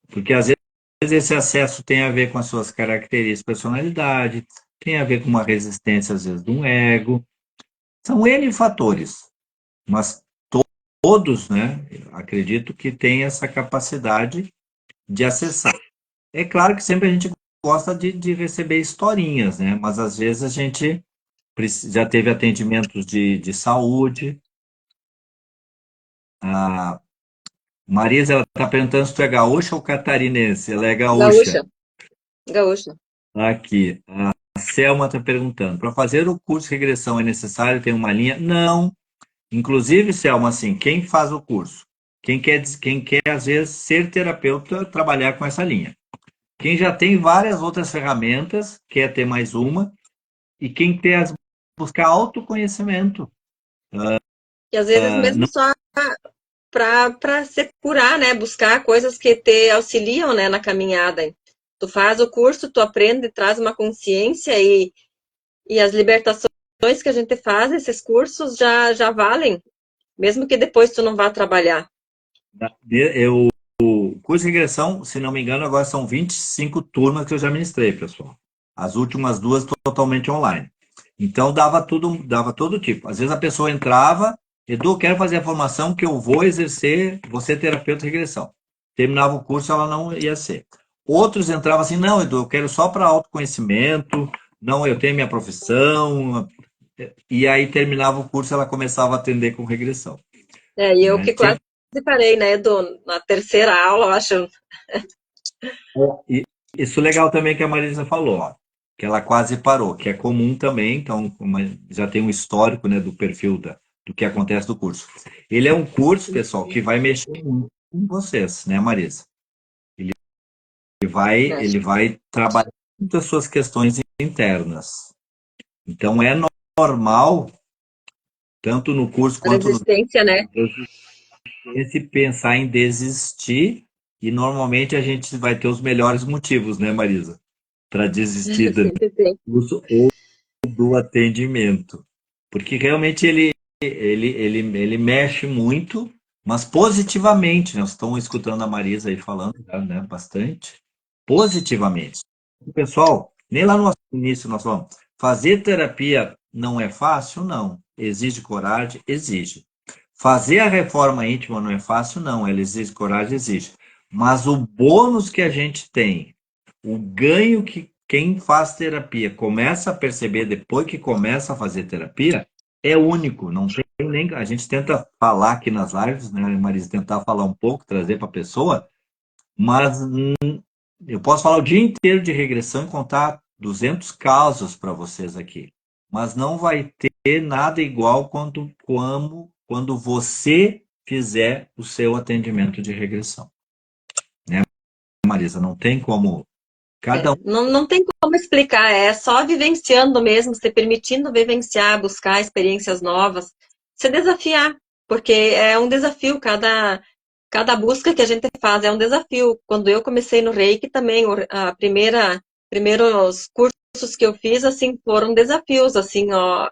Porque às vezes esse acesso tem a ver com as suas características de personalidade, tem a ver com uma resistência, às vezes, de um ego. São N fatores, mas todos, né, acredito que têm essa capacidade de acessar. É claro que sempre a gente gosta de receber historinhas, né? Mas às vezes a gente já teve atendimentos de saúde. A Marisa, ela está perguntando se tu é gaúcha ou catarinense. Ela é gaúcha. Gaúcha, gaúcha. Aqui. A Selma está perguntando: para fazer o curso de regressão é necessário ter uma linha? Não. Inclusive, Selma, assim, quem faz o curso? Quem quer, às vezes, ser terapeuta, trabalhar com essa linha. Quem já tem várias outras ferramentas, quer ter mais uma, e quem quer buscar autoconhecimento. E às vezes mesmo Não, só para se curar, né? Buscar coisas que te auxiliam, né, na caminhada. Tu faz o curso, tu aprende, traz uma consciência e as libertações que a gente faz, esses cursos já valem, mesmo que depois tu não vá trabalhar. o curso de regressão, se não me engano, agora são 25 turmas que eu já ministrei, pessoal. As últimas duas totalmente online. Então dava todo tipo. Às vezes a pessoa entrava, Edu, quero fazer a formação que eu vou exercer, vou ser terapeuta de regressão. Terminava o curso, ela não ia ser. Outros entravam assim, não, Edu, eu quero só para autoconhecimento, não, eu tenho minha profissão. E aí terminava o curso, ela começava a atender com regressão. E eu Né? que quase parei, né, na terceira aula, eu acho. E isso legal também que a Marisa falou, ó, que ela quase parou, que é comum também, então já tem um histórico, né, do perfil do que acontece do curso. Ele é um curso, pessoal, que vai mexer muito com vocês, né, Marisa? Ele vai trabalhar muitas suas questões internas. Então é normal, tanto no curso A quanto no resistência, né? esse pensar em desistir, e normalmente a gente vai ter os melhores motivos, né, Marisa? Para desistir do Sempre tem. curso ou do atendimento. Porque realmente ele mexe muito, mas positivamente. Nós estamos escutando a Marisa aí falando, né, bastante, positivamente. Pessoal, nem lá no início nós falamos, fazer terapia não é fácil? Não. Exige coragem? Exige. Fazer a reforma íntima não é fácil? Não. Ela exige coragem? Exige. Mas o bônus que a gente tem, o ganho que quem faz terapia começa a perceber depois que começa a fazer terapia é único. Não tem nem. A gente tenta falar aqui nas lives, né, Marisa, tentar falar um pouco, trazer para a pessoa, mas eu posso falar o dia inteiro de regressão e contar 200 casos para vocês aqui, mas não vai ter nada igual quando você fizer o seu atendimento de regressão. Né, Marisa? Não tem como. Cada um. Não tem como explicar, é só vivenciando mesmo, se permitindo vivenciar, buscar experiências novas, se desafiar, porque é um desafio, cada busca que a gente faz é um desafio. Quando eu comecei no Reiki também, primeiros cursos que eu fiz, assim, foram desafios, assim, ó,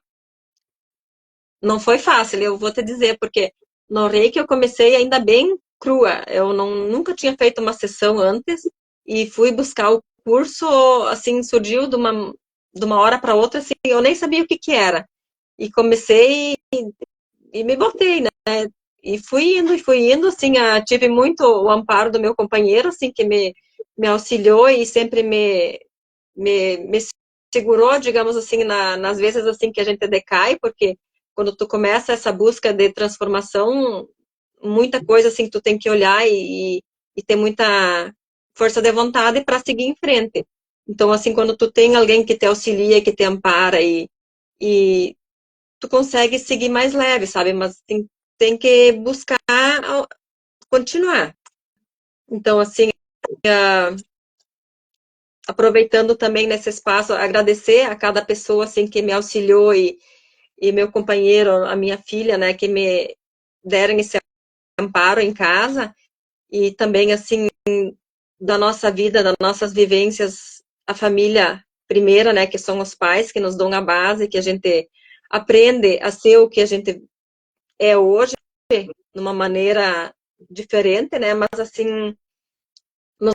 não foi fácil, eu vou te dizer, porque no Reiki eu comecei ainda bem crua. Eu nunca tinha feito uma sessão antes e fui buscar o curso, assim, surgiu de uma hora para outra, assim, eu nem sabia o que que era. E comecei e me botei, né? E fui indo, assim, tive muito o amparo do meu companheiro, assim, que me auxiliou e sempre me segurou, digamos assim, nas vezes assim que a gente decai, porque quando tu começa essa busca de transformação, muita coisa assim que tu tem que olhar e ter muita força de vontade para seguir em frente. Então, assim, quando tu tem alguém que te auxilia, que te ampara e tu consegue seguir mais leve, sabe? Mas tem que buscar continuar. Então, assim, aproveitando também nesse espaço, agradecer a cada pessoa assim que me auxiliou e meu companheiro, a minha filha, né, que me deram esse amparo em casa e também assim da nossa vida, das nossas vivências, a família primeira, né, que são os pais que nos dão a base, que a gente aprende a ser o que a gente é hoje, de uma maneira diferente, né, mas assim nos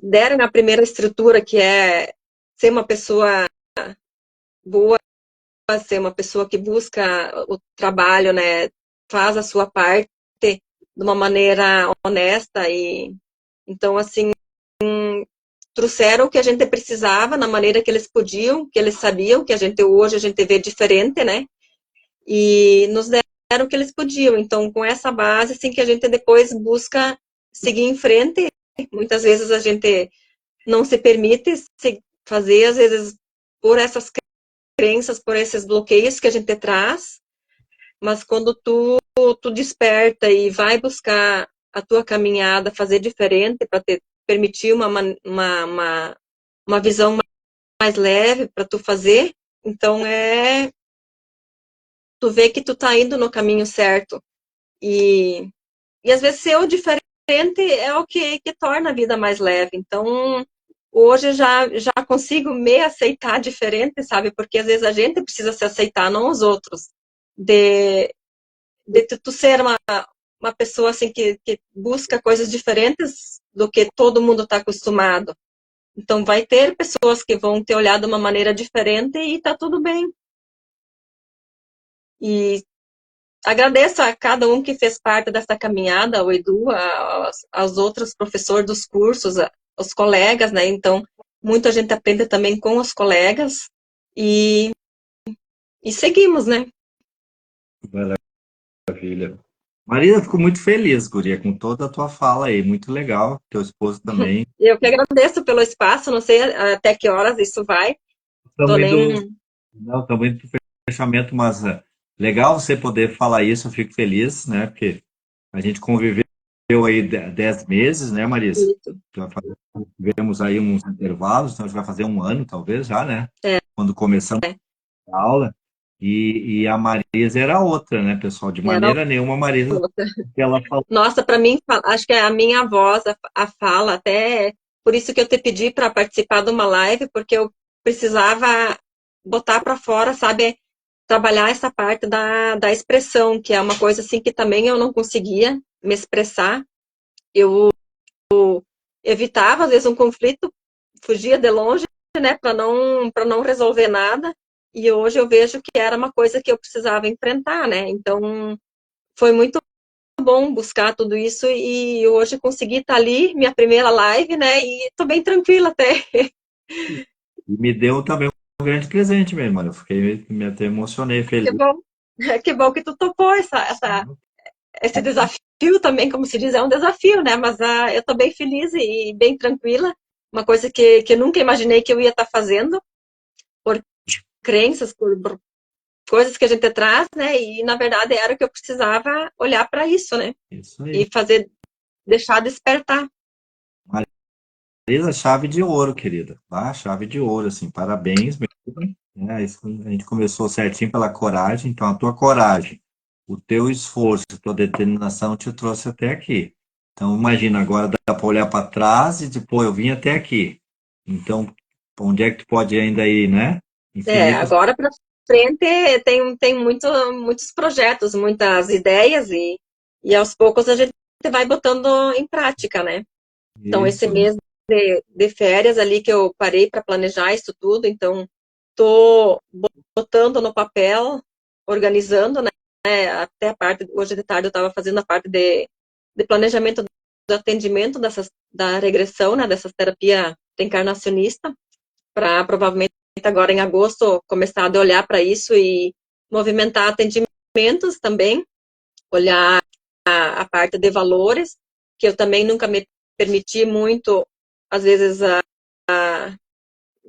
deram a primeira estrutura que é ser uma pessoa boa, ser uma pessoa que busca o trabalho, né, faz a sua parte de uma maneira honesta e então assim trouxeram o que a gente precisava, na maneira que eles podiam, que eles sabiam, que hoje a gente vê diferente, né? E nos deram o que eles podiam. Então, com essa base, assim, que a gente depois busca seguir em frente. Muitas vezes a gente não se permite fazer, às vezes, por essas crenças, por esses bloqueios que a gente traz, mas quando tu desperta e vai buscar a tua caminhada, fazer diferente, para te permitir uma visão mais leve para tu fazer, então tu vê que tu tá indo no caminho certo. E às vezes ser o diferente é o que torna a vida mais leve. Então, hoje já consigo me aceitar diferente, sabe? Porque às vezes a gente precisa se aceitar, não os outros. De tu ser uma pessoa assim que busca coisas diferentes do que todo mundo está acostumado. Então, vai ter pessoas que vão te olhar de uma maneira diferente e tá tudo bem. E agradeço a cada um que fez parte dessa caminhada, ao Edu, aos outros professores dos cursos, aos colegas, né? Então, muita gente aprende também com os colegas e seguimos, né? Maravilha. Marisa, fico muito feliz, guria, com toda a tua fala aí. Muito legal. Teu esposo também. Eu que agradeço pelo espaço, não sei até que horas isso vai. Tô Estamos indo, nem... não, estamos indo para o fechamento, mas legal você poder falar isso, eu fico feliz, né? Porque a gente conviveu aí 10 meses, né, Marisa? Isso. Tivemos aí uns intervalos, então a gente vai fazer um ano, talvez, já, né? É. Quando começamos a aula. E a Marisa era outra, né, pessoal? De Era maneira nenhuma, a Marisa, outra. que ela falou. Nossa, para mim, acho que é a minha voz, a fala, até por isso que eu te pedi para participar de uma live, porque eu precisava botar para fora, sabe, trabalhar essa parte da expressão, que é uma coisa assim que também eu não conseguia me expressar. Eu evitava, às vezes, um conflito, fugia de longe, né, para não resolver nada. E hoje eu vejo que era uma coisa que eu precisava enfrentar, né? Então, foi muito bom buscar tudo isso e hoje consegui estar ali, minha primeira live, né? E tô bem tranquila até. E me deu também um grande presente mesmo, mano. Eu fiquei, me até emocionei, Que feliz. bom. Que bom que tu topou esse desafio também, como se diz, é um desafio, né? Mas eu tô bem feliz e bem tranquila. Uma coisa que eu nunca imaginei que eu ia estar fazendo, por crenças, por coisas que a gente traz, né? E na verdade era o que eu precisava olhar para isso, né? Isso aí. E fazer, deixar despertar. Marisa, chave de ouro, querida. Tá? Chave de ouro, assim, parabéns mesmo. Né? A gente começou certinho pela coragem, então a tua coragem, o teu esforço, a tua determinação te trouxe até aqui. Então, imagina, agora dá para olhar para trás e depois eu vim até aqui. Então, onde é que tu pode ainda ir, né? Infinitas. Agora para frente tem muitos projetos, muitas ideias e aos poucos a gente vai botando em prática, né? Então, esse Isso. mês de férias ali que eu parei para planejar isso tudo, então tô botando no papel, organizando, né? Até a parte, hoje de tarde eu estava fazendo a parte de planejamento do atendimento da regressão, né? Dessa terapia reencarnacionista, para provavelmente agora em agosto começar a olhar para isso e movimentar atendimentos também, olhar a parte de valores, que eu também nunca me permiti muito, às vezes,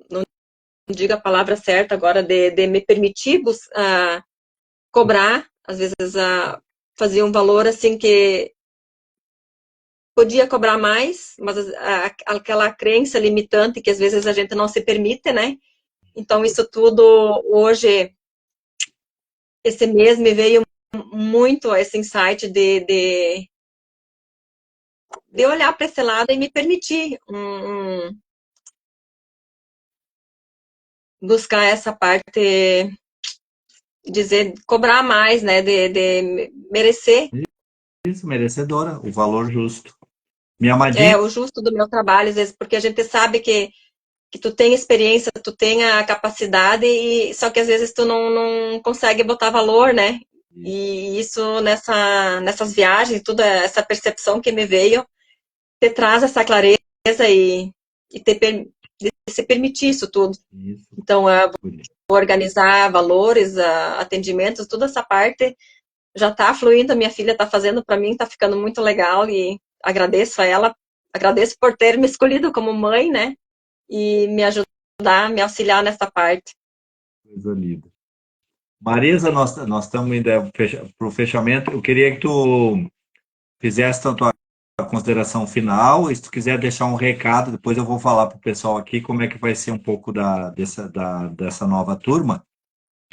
não digo a palavra certa agora, de me permitir cobrar, às vezes fazia um valor assim que podia cobrar mais, mas aquela crença limitante que às vezes a gente não se permite, né? Então, isso tudo hoje, esse mês me veio muito esse insight de olhar para esse lado e me permitir buscar essa parte, dizer, cobrar mais, né, de merecer Isso, merecedora, o valor justo. Minha amadinha, o justo do meu trabalho, às vezes, porque a gente sabe que tu tem experiência, tu tem a capacidade, só que às vezes tu não consegue botar valor, né? E isso nessas viagens, tudo essa percepção que me veio, te traz essa clareza de se permitir isso tudo. Isso. Então, organizar valores, atendimentos, toda essa parte já está fluindo, a minha filha está fazendo para mim, está ficando muito legal e agradeço a ela, agradeço por ter me escolhido como mãe, né, e me ajudar, me auxiliar nessa parte. Coisa linda. Marisa, nós estamos indo para o fechamento. Eu queria que tu fizesse a tua consideração final, e se tu quiser deixar um recado, depois eu vou falar para o pessoal aqui como é que vai ser um pouco dessa nova turma.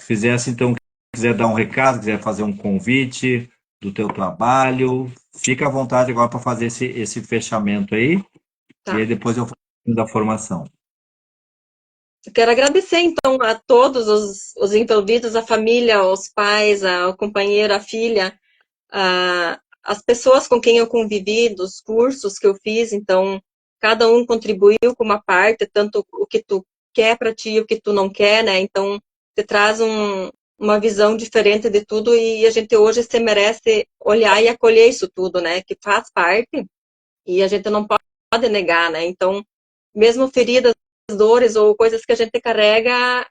Se fizesse, então, quiser dar um recado, quiser fazer um convite do teu trabalho, fica à vontade agora para fazer esse fechamento aí, Tá. E aí depois eu falo da formação. Eu quero agradecer, então, a todos os envolvidos, a família, os pais, o companheiro, a filha, as pessoas com quem eu convivi, dos cursos que eu fiz, então, cada um contribuiu com uma parte, tanto o que tu quer para ti, o que tu não quer, né? Então, te traz uma visão diferente de tudo e a gente hoje se merece olhar e acolher isso tudo, né? Que faz parte e a gente não pode negar, né? Então, mesmo feridas, dores ou coisas que a gente carrega,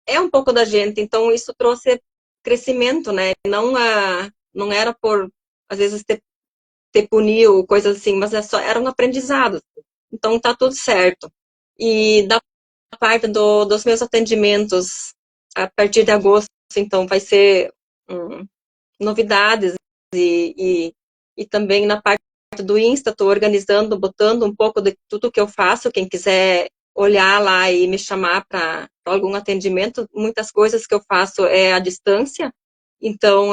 é um pouco da gente. Então, isso trouxe crescimento, né? Não era por, às vezes, te punir ou coisas assim, mas era um aprendizado. Então, tá tudo certo. E da parte dos meus atendimentos, a partir de agosto, então, vai ser novidades e também na parte do Insta, estou organizando, botando um pouco de tudo que eu faço, quem quiser olhar lá e me chamar para algum atendimento, muitas coisas que eu faço é à distância, então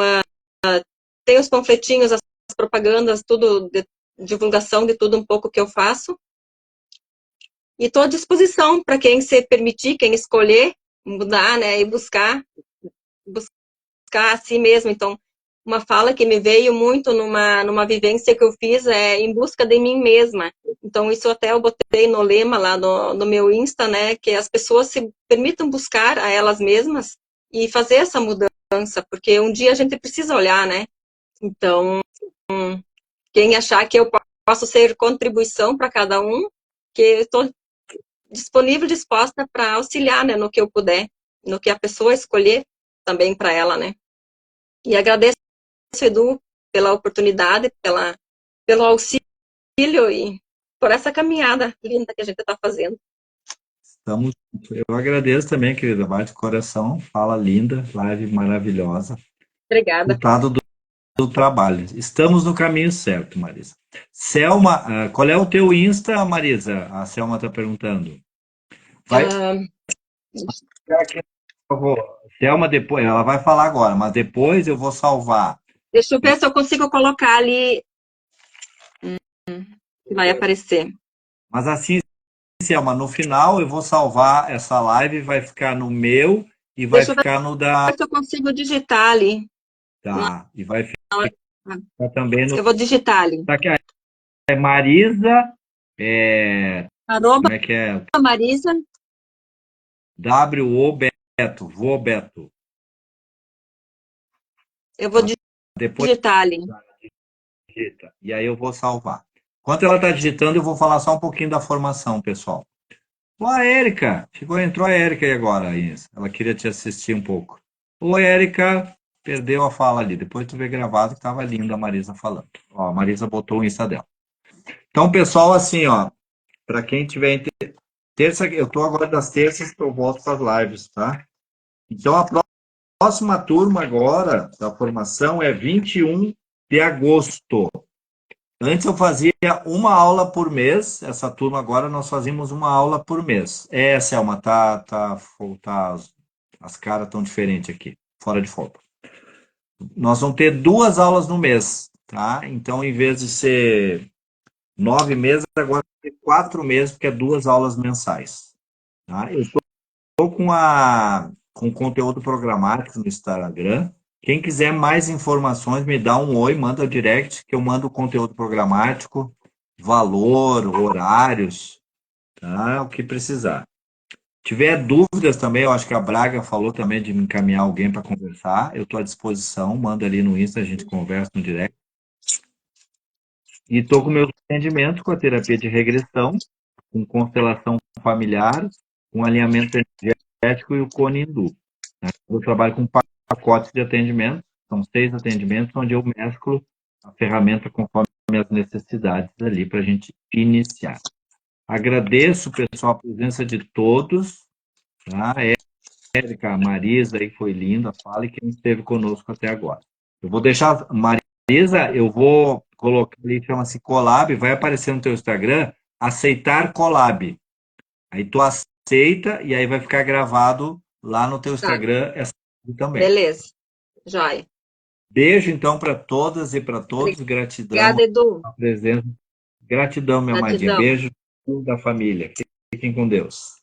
tem os panfletinhos, as propagandas, tudo, divulgação de tudo um pouco que eu faço, e estou à disposição para quem se permitir, quem escolher mudar, né, e buscar a si mesmo. Então, uma fala que me veio muito numa vivência que eu fiz é em busca de mim mesma. Então, isso até eu botei no lema lá no meu Insta, né, que as pessoas se permitam buscar a elas mesmas e fazer essa mudança, porque um dia a gente precisa olhar, né? Então, quem achar que eu posso ser contribuição para cada um, que eu estou disponível, disposta para auxiliar, né, no que eu puder, no que a pessoa escolher também para ela, né? E agradeço, Edu, pela oportunidade, pelo auxílio e por essa caminhada linda que a gente está fazendo. Eu agradeço também, querida, bate coração, fala linda, live maravilhosa. Obrigada. Resultado do trabalho. Estamos no caminho certo, Marisa. Selma, qual é o teu Insta, Marisa? A Selma está perguntando. Vai. Aqui, por favor. Selma, depois, ela vai falar agora, mas depois eu vou salvar. Deixa eu ver se eu consigo colocar ali. Vai aparecer. Mas assim, Selma, no final eu vou salvar essa live, vai ficar no meu e vai ficar no da. Deixa eu ver se eu consigo digitar ali. Tá, e vai ficar também no. Eu vou digitar ali. Tá aqui, é Marisa. Arroba como é que é? Marisa. W-O Beto, Vô Beto. Eu vou Depois digitar ali. digita, e aí eu vou salvar. Enquanto ela está digitando, eu vou falar só um pouquinho da formação, pessoal. Olá, Érica. Entrou a Érica aí agora, Inês. Ela queria te assistir um pouco. Oi, Érica. Perdeu a fala ali. Depois tu vê gravado que estava linda a Marisa falando. Ó, a Marisa botou o Insta dela. Então, pessoal, assim, ó, para quem tiver terça, eu estou agora das terças que eu volto para as lives, tá? Então, a próxima turma agora da formação é 21 de agosto. Antes eu fazia uma aula por mês, essa turma agora nós fazíamos uma aula por mês. Selma, as caras estão diferentes aqui, fora de foco. Nós vamos ter 2 aulas no mês, tá? Então, em vez de ser 9 meses, agora vai ter 4 meses, porque é 2 aulas mensais. Tá? Eu estou com conteúdo programático no Instagram. Quem quiser mais informações, me dá um oi, manda direct, que eu mando o conteúdo programático, valor, horários, tá? O que precisar. Tiver dúvidas também, eu acho que a Braga falou também de me encaminhar alguém para conversar. Eu estou à disposição, manda ali no Insta, a gente conversa no direct. E estou com meus atendimentos com a terapia de regressão, com constelação familiar, com alinhamento energético e o cone hindu. Eu trabalho com pacotes de atendimento, são 6 atendimentos, onde eu mesclo a ferramenta conforme as necessidades ali para a gente iniciar. Agradeço, pessoal, a presença de todos. Tá? Érica, Marisa, aí foi linda, fala e quem esteve conosco até agora. Eu vou deixar, Marisa, eu vou colocar ali, chama-se Collab, vai aparecer no teu Instagram, aceitar Collab. Aí tu aceita e aí vai ficar gravado lá no teu Tá, Instagram essa também. beleza. Joia. Beijo, então, para todas e para todos. Gratidão Obrigada, Edu. a presença. Gratidão, minha amadinha. Gratidão. Beijo da família. Fiquem com Deus.